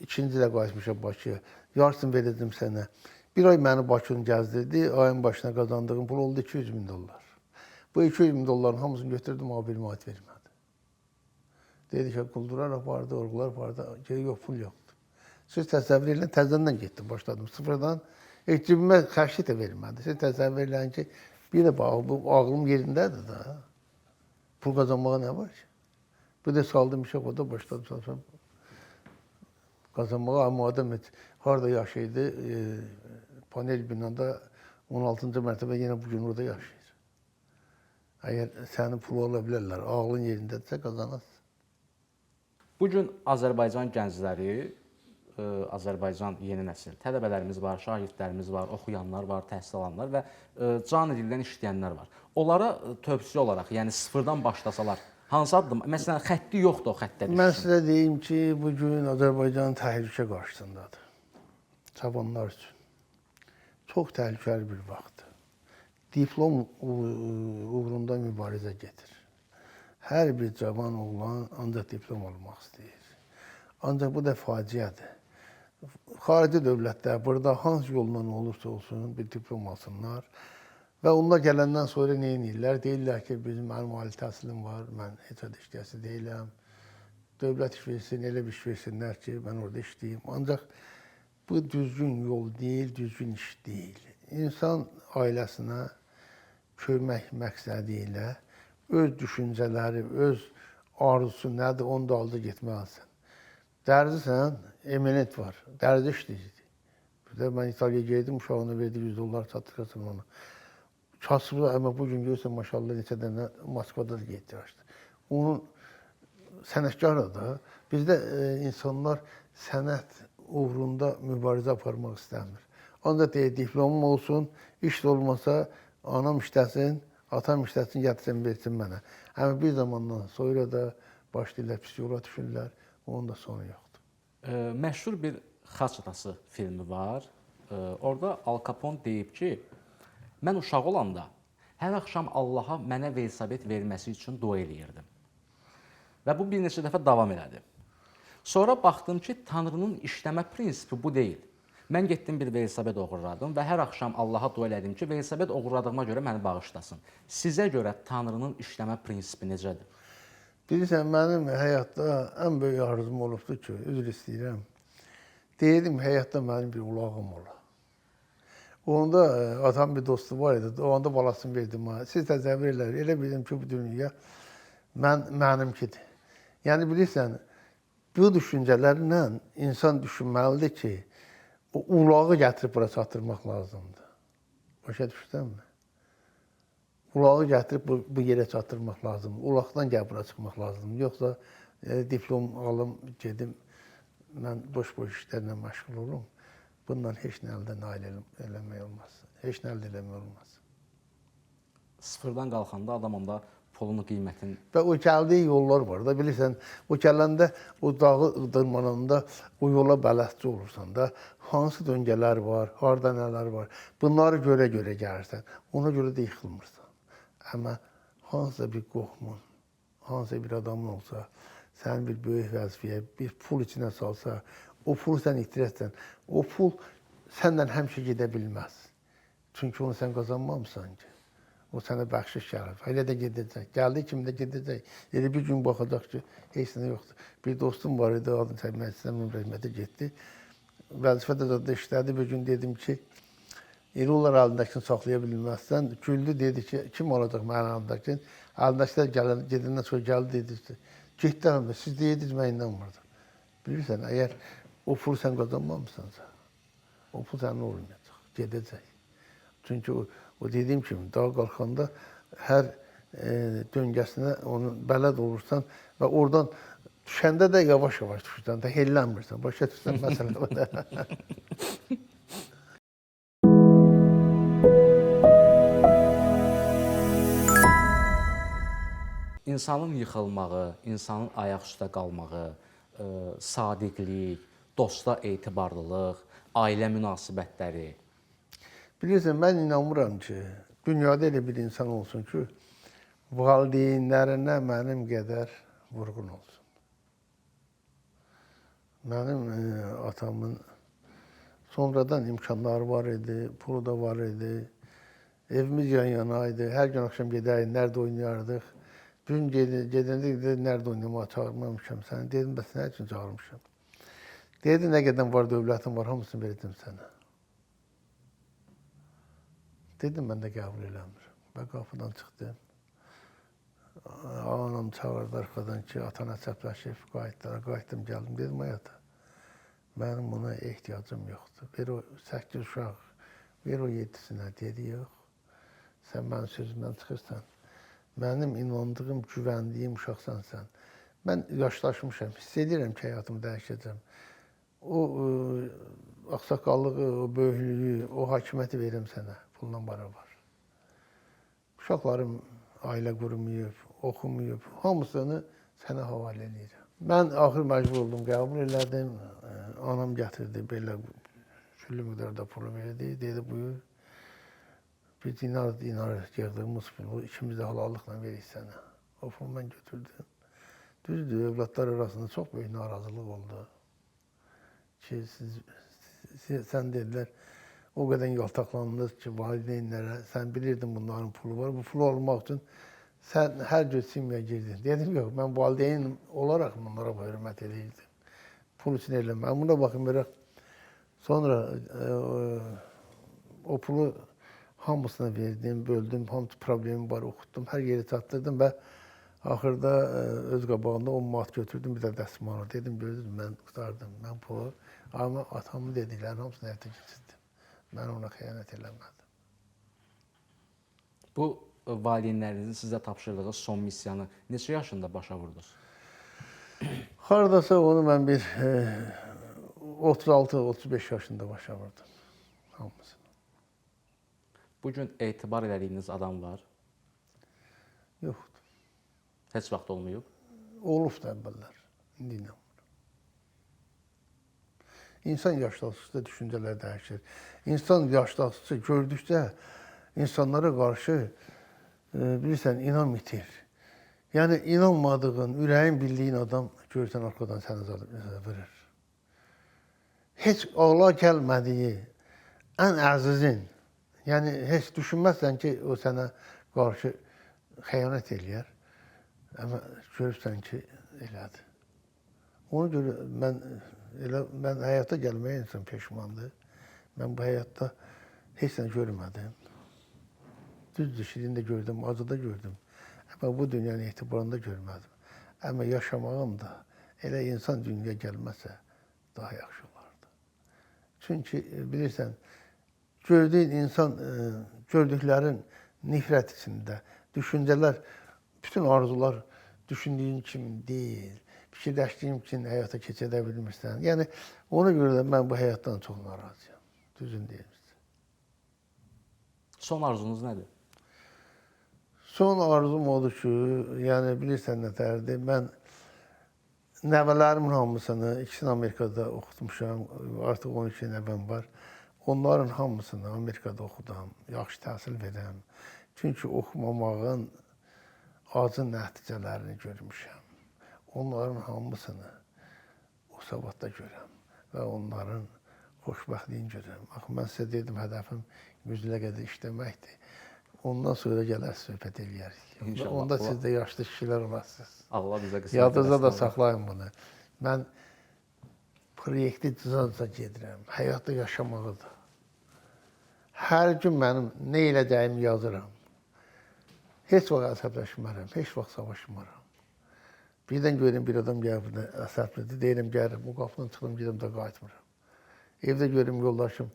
ikinci də qayıtmışam Bakıya. Yarısını verdim sənə. Bir ay məni Bakını gəzdirdi. Ayın başına qazandığım pul oldu 200 min dollar. Bu 200 min dolların hamısını götürdüm, ama bir manat vermədi. Dedi ki, quldurar apardı, orğular apardı. Yox, pul yoxdur. Siz təsəvvür edin, təzədən getdim, başladım. Sıfırdan, cibimə xərcli də vermədi. Siz təsəvvür edin ki, bir də ağlım yerindədir da. Pul qazanmağa nə var ki? Bir də saldım işə, o da başladım. Qazanmağa, amma adam harada yaşaydı, panel binada 16-cı mərtəbə yenə bugün orada yaşayır. Əgər sənin pulu ola bilərlər, ağlın yerindədirsə qazanasın. Bugün Azərbaycan gəncləri Azərbaycan yeni nəsil tələbələrimiz var, şagirdlərimiz var, oxuyanlar var, təhsil alanlar və canı dildən işləyənlər var. Onlara tövsiyə olaraq, yəni sıfırdan başlasalar, hansı addım? Məsələn, xətti yoxdur o xəttə Mən düşsün. sizə deyim ki, bu gün Azərbaycan təhlükə qarşısındadır. Cavanlar üçün. Çox təhlükəli bir vaxtdır. Diplom uğrunda mübarizə gedir. Hər bir cavan oğlan ancaq diplom almaq istəyir. Ancaq bu da faciədir. Xarici dövlətlər burada hansı yolla olursa olsun bir diplom alsınlar və onlar gələndən sonra nə edirlər? Deyirlər ki, mənim ali təhsilim var, mən heç adı işləyəsi deyiləm. Dövlət iş versin, elə bir iş versinlər ki, mən orada işləyim. Ancaq bu düzgün yol deyil, düzgün iş deyil. İnsan ailəsinə kömək məqsədi ilə öz düşüncələri, öz arzusu nədir, onu da aldı getməlisən. Dərzisən, eminent var, dərzi işləyir. Bir də mən İtaliyaya geldim, uşağına verdi $100 çatdırsın onu. Kasıbı, amma bu gün görürsən, maşallah, neçə dənə Moskvada da getdirmişdi. Onun sənətkarı da, bizdə insanlar sənət uğrunda mübarizə aparmaq istəmir. Ancaq deyir, diplomum olsun, iş də olmasa, anam işləsin, atam işləsin, gətirsin, versin mənə. Amma bir zamandan sonra da başlayırlar, pis yola düşürlər, onun da sonu yoxdur. Məşhur bir Xaç atası filmi var. Orada Al Capone deyib ki, mən uşaq olanda hər axşam Allaha mənə velosiped verməsi üçün dua eləyirdim. Və bu bir neçə dəfə davam elədi. Sonra baxdım ki, Tanrının işləmə prinsipi bu deyil. Mən getdim bir velosiped oğurladım və hər axşam Allaha dua elədim ki, velosiped oğurladığıma görə məni bağışlasın. Sizə görə Tanrının işləmə prinsipi necədir? Bilirsən, mənim həyatda ən böyük arzum olubdur ki, üzr istəyirəm. Deyirdim, həyatda mənim bir ulağım ola. Onda atam bir dostu var idi, o anda balasını verdim. Siz təsəvvür eləyin, elə bildim ki, bu dünya mənimkidir. Yəni bilirsən, bu düşüncələrlə insan düşünməlidir ki, o ulağı gətirib bura çatdırmaq lazımdır. Başa düşürsənmi? Ulağı gətirib bu yerə çatdırmaq lazımdır. Ulaqdan gəlib bura çıxmaq lazımdır. Yoxsa diplom alım, gedim, mən boş-boş işlərlə məşğul olum. Bundan heç nə əldə eləmək olmaz. Heç nə əldə eləmək olmaz. Sıfırdan qalxanda adam onda pulun qiymətin... Və o gəldiyi yollar var da, bilirsən, o gələndə, o dağı dırmananda, o yola bələdçi olursan da, hansı döngələr var, harada nələr var, bunları görə-görə gəlirsən, ona görə də yıxılmırsan. Amma hansısa bir qohumun, hansısa bir adamın olsa, sənin bir böyük vəzifəyə, bir pul içinə salsa, o pulu sən itirəsən, o pul səndən həmişə gedə bilməz. Çünki onu sən qazanmamısan ki. O sənə bəxşiş gəlir. Elə də gedəcək. Gəldiyi kimi də gedəcək. Elə bir gün baxacaq ki, heç nə yoxdur. Bir dostum var idi, adını çəkmək istəmirəm, rəhmətə getdi. Vəzifədə də işlədi. Bir gün dedim ki, elə onlar əlindəkini saxlaya bilməzsən. Güldü, dedi ki, kim olacaq mənim əlindəkini? Əlindəkilər gedəndən sonra gəldi, dedi ki, getdi əlində, siz deyirdiniz, mən inanmırdım. Bilirsən, əgər o pulu sən qazanmamısansa, o pul sənin olmayacaq, gedəcək. Çünki o dediyim kimi, dağa qalxanda hər döngəsinə onu bələd olursan və oradan düşəndə də yavaş-yavaş düşürsən, də hellənmirsən, başa düşsən məsələ. İnsanın yıxılmağı, insanın ayaq üstə qalmağı, sadiqlik, dosta etibarlılıq, ailə münasibətləri. Bilirsən, mən inanmıram ki, dünyada elə bir insan olsun ki, valideynlərinə mənim qədər vurğun olsun. Mənim atamın sonradan imkanları var idi, pulu da var idi. Evimiz yan-yana idi, hər gün axşam gedərik, nerede oynayardıq. Bir gün gedəndə dedi, nerede oynamağa çağırmamışam səni. Dedim, bəs nə üçün çağırmışam? Dedi, nə qədər var, dövlətin var, hamısını verdim sənə. Dedim, mən də qəbul eləmirəm. Və qapıdan çıxdım. Anam çağırdı arxadan ki, atan əsəbləşib, qayıtdım, gəldim. Dedim, ay ata, mənim buna ehtiyacım yoxdur. Ver o 8 uşaq, ver o 7-sinə. Dedi, yox, sən mənim sözümdən çıxırsan. Mənim inandığım, güvəndiyim uşaqsan sən. Mən yaşlaşmışam, hiss edirəm ki, həyatımı dəyişəcəm. o ağsaqqallığı, o böyüklüyü, o hakimiyyəti verim sənə pulla barabar. Uşaqlarım ailə qurmayıb, oxumayıb, hamısını sənə havalə edirəm. Mən axır məcbur oldum, qəbul elədim. Anam gətirdi, belə küllü miqdarda pulu verdi. Dedi, buyur, bir dinar yığdığımız pulu ikimiz də halallıqla veririk sənə. O pulu mən götürdüm. Düzdür, övladlar arasında çox böyük narazılıq oldu. Ki, sən dedilər, o qədər yaltaqlandınız ki, valideynlərə, sən bilirdin bunların pulu var. Bu pulu almaq üçün sən hər gün simya girdin. Dedim, yox, mən valideyn olaraq bunlara hörmət edirdim. Pul üçün eləməm. Mən buna baxmayaraq, sonra o pulu hamısına verdim, böldüm, hamısı problemim var, oxutdum, hər yeri çatdırdım və axırda öz qabağında 10 manat götürdüm, bir də dəsmalı. Dedim, gördünüz, mən qutardım, mən pulu. Amma atamın dediklərini hamısını həyata keçirdim. Mən ona xəyanət eləmədim. Bu valideynlərinizin sizə tapşırdığı son missiyanı neçə yaşında başa vurdunuz? Haradasa onu mən bir 36-35 yaşında başa vurdum. Hamısını. Bugün etibar elədiyiniz adam var? Yoxdur. Heç vaxt olmayıb? Olub da əvvəllər. İndi inanmıram. İnsan yaşlandıqca düşüncələr dəyişir. İnsan yaşlandıqca gördükcə insanlara qarşı bilirsən, inam itir. Yəni, inanmadığın, ürəyin bildiyin adam görsən arxadan səni vurur. Heç ağla gəlmədiyi ən əzizin, yəni heç düşünməzsən ki, o sənə qarşı xəyanət eləyər. Amma görürsən ki, elədir. Ona görə mən həyata gəlməyə insan peşmandır. Mən bu həyatda heç nə görmədim. Düzdür, şirində gördüm, acıda gördüm. Amma bu dünyanın etibarında görmədim. Amma yaşamağım da elə insan dünyaya gəlməsə daha yaxşı olardı. Çünki bilirsən, gördüyün insan, gördüklərin nifrət içində, düşüncələr, bütün arzular düşündüyün kimi deyil. Fikirləşdiyim kimi həyata keçirə bilmirsən. Yəni, ona görə də mən bu həyatdan çox narazıyam. Düzün deyirəm. Son arzunuz nədir? Son arzum odur ki, yəni bilirsən nətərdir, mən nəvələrimin hamısını, ikisini Amerikada oxutmuşam, artıq 12 nəvəm var. Onların hamısını Amerikada oxudam, yaxşı təhsil verəm. Çünki oxumamağın acı nəticələrini görmüşəm. Onların hamısını o savadda görəm və onların xoşbəxtliyini görəm. Axı, mən sizə dedim, hədəfim 100 ilə qədər işləməkdir. Ondan sonra gələr söhbət eləyərik. Onda siz də yaşlı kişilər olasınız. Allah bizə qismət. Yadınızda da saxlayın bunu. Mən proyekti düzəltə gedirəm. Həyatda yaşamağıdır. Hər gün mənim nə eləcəyimi yazıram. Heç vaxt əsəbləşmərəm, heç vaxt savaşmaram. Birdən görürüm, bir adam gəlib əsəblidir, deyirəm, gəlirəm, o qapıdan çıxdım, gedim də qayıtmıram. Evdə görürüm, yoldaşım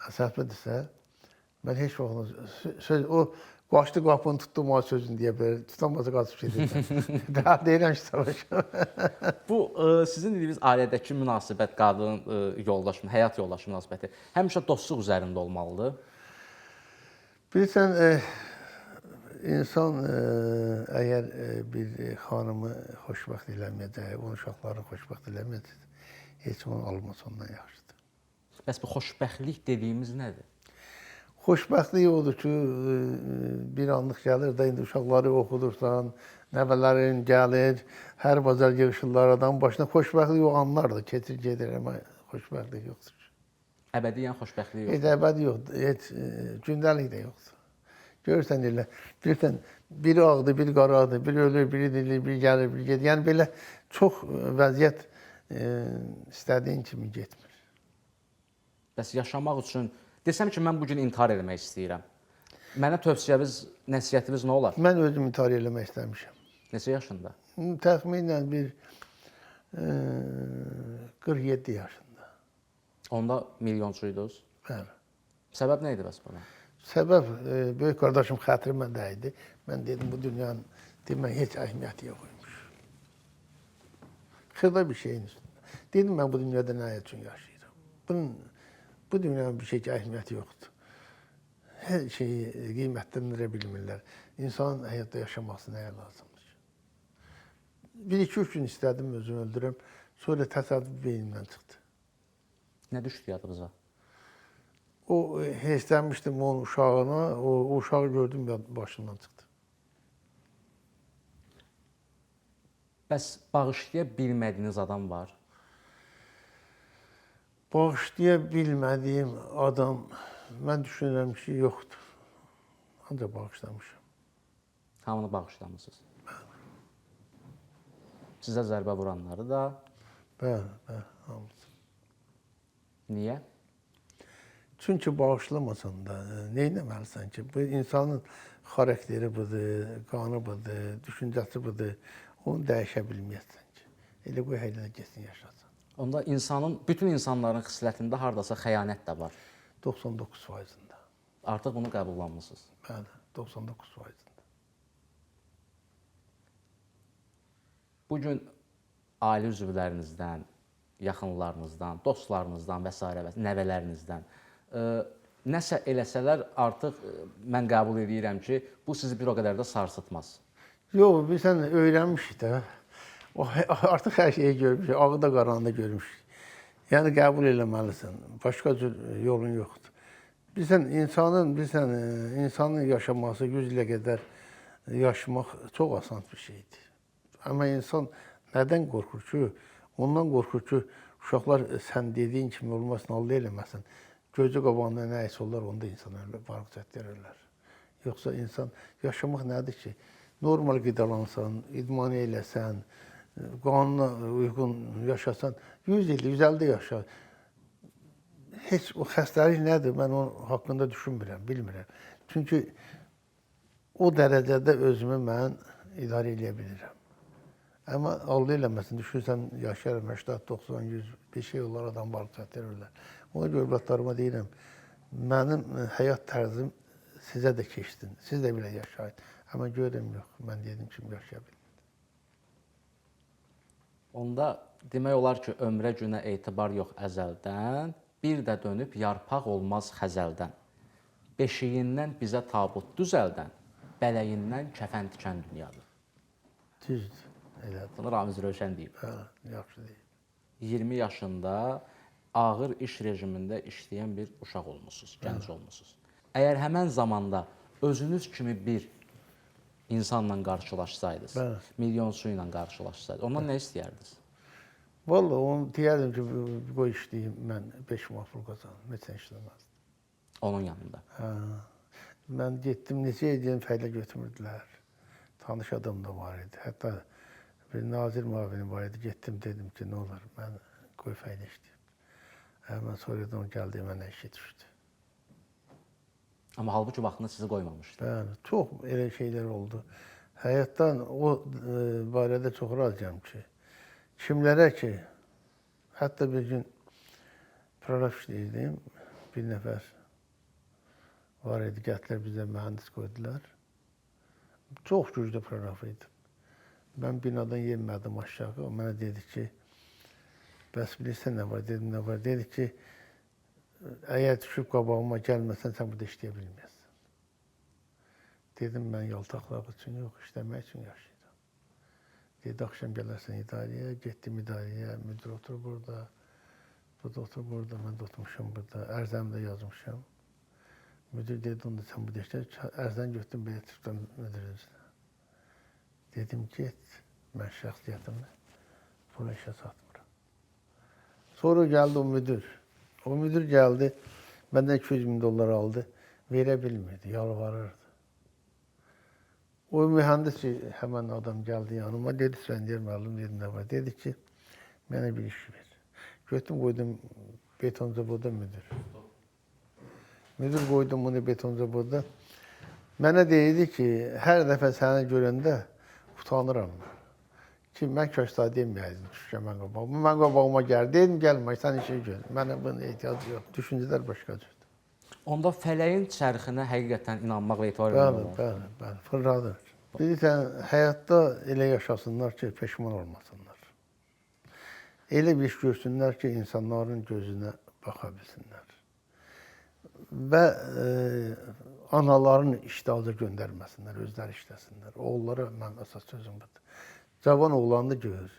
əsəblidirsə, mən heç vaxt, o qaçdı qapını tutdum, o sözünü deyə bilər, tutamazsa qaçıb gedirəm. Daha deyirəm ki, savaşam. Bu, sizin dediyiniz ailədəki münasibət, qadın yoldaş, həyat yoldaşı münasibəti həmişə dostluq üzərində olmalıdır? Bilirsən, İnsan əgər bir xanımı xoşbəxt eləməyəcək, onun uşaqlarını xoşbəxt eləməyəcək, heç onu alması ondan yaxşıdır. Bəs bu xoşbəxtlik dediyimiz nədir? Xoşbəxtlik odur ki, bir anlıq gəlir də, indi uşaqları oxudursan, nəvələrin gəlir, hər bazar yığışırlar adamın başına. Xoşbəxtlik o anlardır, keçir gedir, amma xoşbəxtlik yoxdur. Əbədiyyən xoşbəxtlik yoxdur? Heç əbədi yoxdur, heç gündəlik də yoxdur. Görürsən elə, bilirsən, biri ağdır, biri qaradır, biri ölür, biri dirilir, biri gəlir, biri gedir. Yəni belə çox vəziyyət istədiyin kimi getmir. Bəs yaşamaq üçün, desəm ki, mən bugün intihar eləmək istəyirəm. Mənə tövsiyəniz, nəsihətiniz nə olar? Mən özüm intihar eləmək istəmişəm. Neçə yaşında? Təxminən bir 47 yaşında. Onda milyonçuydunuz? Bəli. Səbəb nə idi bəs buna? Səbəb, böyük qardaşım xətrimə dəydi. Mən dedim, bu dünyanın demək heç əhəmiyyəti yox imiş. Xırda bir şeyin üstündə. Dedim, mən bu dünyada nə üçün yaşayıram? Bu dünyanın bir şeyə əhəmiyyəti yoxdur. Hər şeyi qiymətləndirə bilmirlər. İnsanın həyatda yaşaması nəyə lazımdır? Bir-iki üç gün istədim özümü öldürəm. Sonra təsadüf beynimdən çıxdı. Nə düşdü yadınıza? O hirslənmişdim onun uşağına. O uşağı gördüm, başımdan çıxdı. Bəs bağışlaya bilmədiyiniz adam var? Bağışlaya bilmədiyim adam, mən düşünürəm ki, yoxdur. Ancaq bağışlamışam. Hamını bağışlamısınız? Sizə zərbə vuranları da? Bəli, hamısı. Niyə? Çünki bağışlamasan da neynəməlisən ki? Bu insanın xarakteri budur, qanı budur, düşüncəsi budur. Onu dəyişə bilməyəsən ki. Elə qoy hələ getsin yaşasın. Onda bütün insanların xislətində hardasa xəyanət də var. 99%-ında. Artıq bunu qəbullanmısınız. Bəli, 99%-ında. Bugün ailə üzvlərinizdən, yaxınlarınızdan, dostlarınızdan və s. nəvələrinizdən nəsə eləsələr artıq mən qəbul edirəm ki, bu sizi bir o qədər də sarsıtmaz. Yox, biz öyrənmişik də. Artıq hər şeyi görmüşük, ağı da qaranı da görmüşük. Yəni qəbul eləməlisən. Başqa cür yolun yoxdur. İnsanın yaşaması 100 ilə qədər yaşamaq çox asan bir şeydir. Amma insan nədən qorxur ki? Ondan qorxur ki, uşaqlar sən dediyin kimi olmasın, Allah eləməsin. Gözü qabağında nə isə olar, onda insan ölür, varlıqcətlər ölür. Yoxsa insan yaşamaq nədir ki? Normal qidalansan, idman eləsən, qanuna uyğun yaşasan, 100 il, 150 yaşa. Heç o xəstəlik nədir? Mən onun haqqında düşünmürəm, bilmirəm. Çünki o dərəcədə özümü mən idarə edə bilirəm. Amma Allah eləməsin, düşünsən, yaşayarım 80, 90, 100, bir şey olar, adam varlıqcətlər ölür. Ona görə övladlarıma deyirəm, mənim həyat tərzim sizə də keçsin, siz də belə yaşayın. Amma görürəm, yox, mən dedim kimi yaşaya bilmirəm. Onda demək olar ki, ömrə günə etibar yox əzəldən, bir də dönüb yarpaq olmaz xəzəldən. Beşiyindən bizə tabut düzəldən, bələyindən kəfən tikən dünyadır. Düzdür, elədir. Bunu Ramiz Rövşən deyib. Hə, yaxşı deyib. 20 yaşında ağır iş rejimində işləyən bir uşaq olmusunuz, gənc olmusunuz. Əgər həmən zamanda özünüz kimi bir insanla qarşılaşsaydınız, milyonçu ilə qarşılaşsaydınız, ondan nə istəyərdiniz? Vallahi onu deyərdim ki, bu işləyim, mən 5 manat pul qazanım, neçə işləməzdim. Onun yanında. Hə, mən getdim, neçə edən fəylə götürmürdülər. Tanış adam da var idi. Hətta bir nazir müavini var idi. Getdim, dedim ki, nə olar, mən qoy fəylə işləyim. Həmən sonradan gəldi, mənə işi düşdü. Amma halbuki vaxtında sizi qoymamışdı. Bəli, çox elə şeylər oldu. Həyatdan o barədə çox razıyam ki, kimlərə ki, hətta bir gün proqram işləyirdim, bir nəfər var idi, gətirlər bizə mühəndis qoydular. Çox güclü proqram idi. Mən binadan yemədim aşağı, o mənə dedi ki, bəs bilirsən nə var, dedim nə var, dedi ki, əgər düşüb qabağıma gəlməsən, sən burada işləyə bilməyəsən. Dedim, mən yaltaqlar üçün yox, işləmək üçün yaşayıram. Dedi, axşam gələrsən idarəyə, getdim idarəyə, müdür otur burada, bu da otur burada, mən də oturmuşam burada, ərzəmi də yazmışam. Müdür dedi, onda sən burada işlə, ərzəni götürdüm, belə çıxdım müdürün üstünə. Dedim, get, mən şəxsiyyətimi buna işə satmıram. Sonra gəldi o müdür. O müdür gəldi, məndən 200 min dollar aldı, verə bilmirdi, yalvarırdı. O mühəndis ki, həmən adam gəldi yanıma, dedi, sən deyir, müəllim, dedim, nə var? Dedi ki, mənə bir iş ver. Götüm, qoydum betonca burada müdür. Müdür qoydum bunu betonca burada. Mənə deyildi ki, hər dəfə səni görəndə utanıram mən. Ki, mən köşkdə deməyəydim, düşkən mən qabağıma. Mən qabağıma gəldi, dedim, gəlmə, sən işi gör. Mənə bunun ehtiyacı yox. Düşüncələr başqa cürdür. Onda fələyin çərxinə həqiqətən inanmaq və etibar etmək olar. Bəli, fırladır. Bilirsən, həyatda elə yaşasınlar ki, peşman olmasınlar. elə bir iş görsünlər ki, insanların gözünə baxa bilsinlər. Və anaların iştahı göndərməsinlər, özləri işləsinlər. Oğullara mən əsas sözüm budur. Cavan oğlanı görür,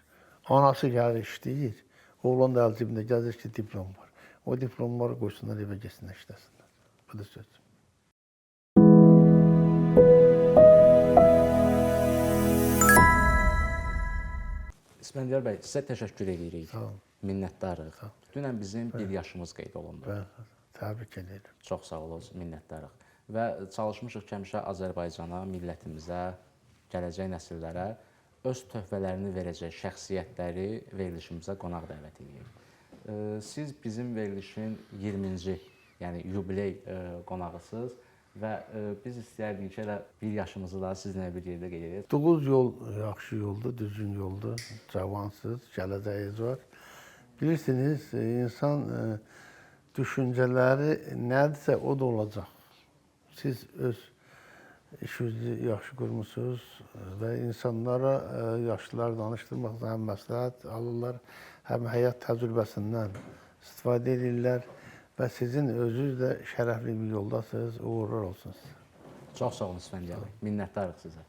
anası gəlir işləyir, oğlan da əl cibində gəzir ki, diplom var. O diplomları qoysunlar, evə geçsinlər, işləsinlər. Budur sözüm. İsfəndiyar bəy, sizə təşəkkür edirik. Sağ olun. Minnətdarıq. Dünən bizim bir yaşımız qeyd olundu. Mən təbrik edirəm. Çox sağ olun, minnətdarıq. Və çalışmışıq ki, həmişə Azərbaycana, millətimizə, gələcək nəsillərə öz töhfələrini verəcək şəxsiyyətləri verilişimizə qonaq dəvət edirik. Siz bizim verilişin 20-ci, yəni yubiley qonağısınız və biz istəyərdik ki, elə bir yaşımızı da sizinlə bir yerdə qeyd edək. 9 yol yaxşı yoldur, düzgün yoldur, cavansız, gələcəyiniz var. Bilirsiniz, insan düşüncələri nədirsə o da olacaq. Siz öz işinizi yaxşı qurmusunuz və insanlara yaşlılar danışdırmaqda həm məsləhət alırlar, həm həyat təcrübəsindən istifadə edirlər və sizin özünüz də şərəfli bir yoldasınız, uğurlar olsun sizə. Çox sağ olun İsfəndiyar bəy, minnətdarıq sizə.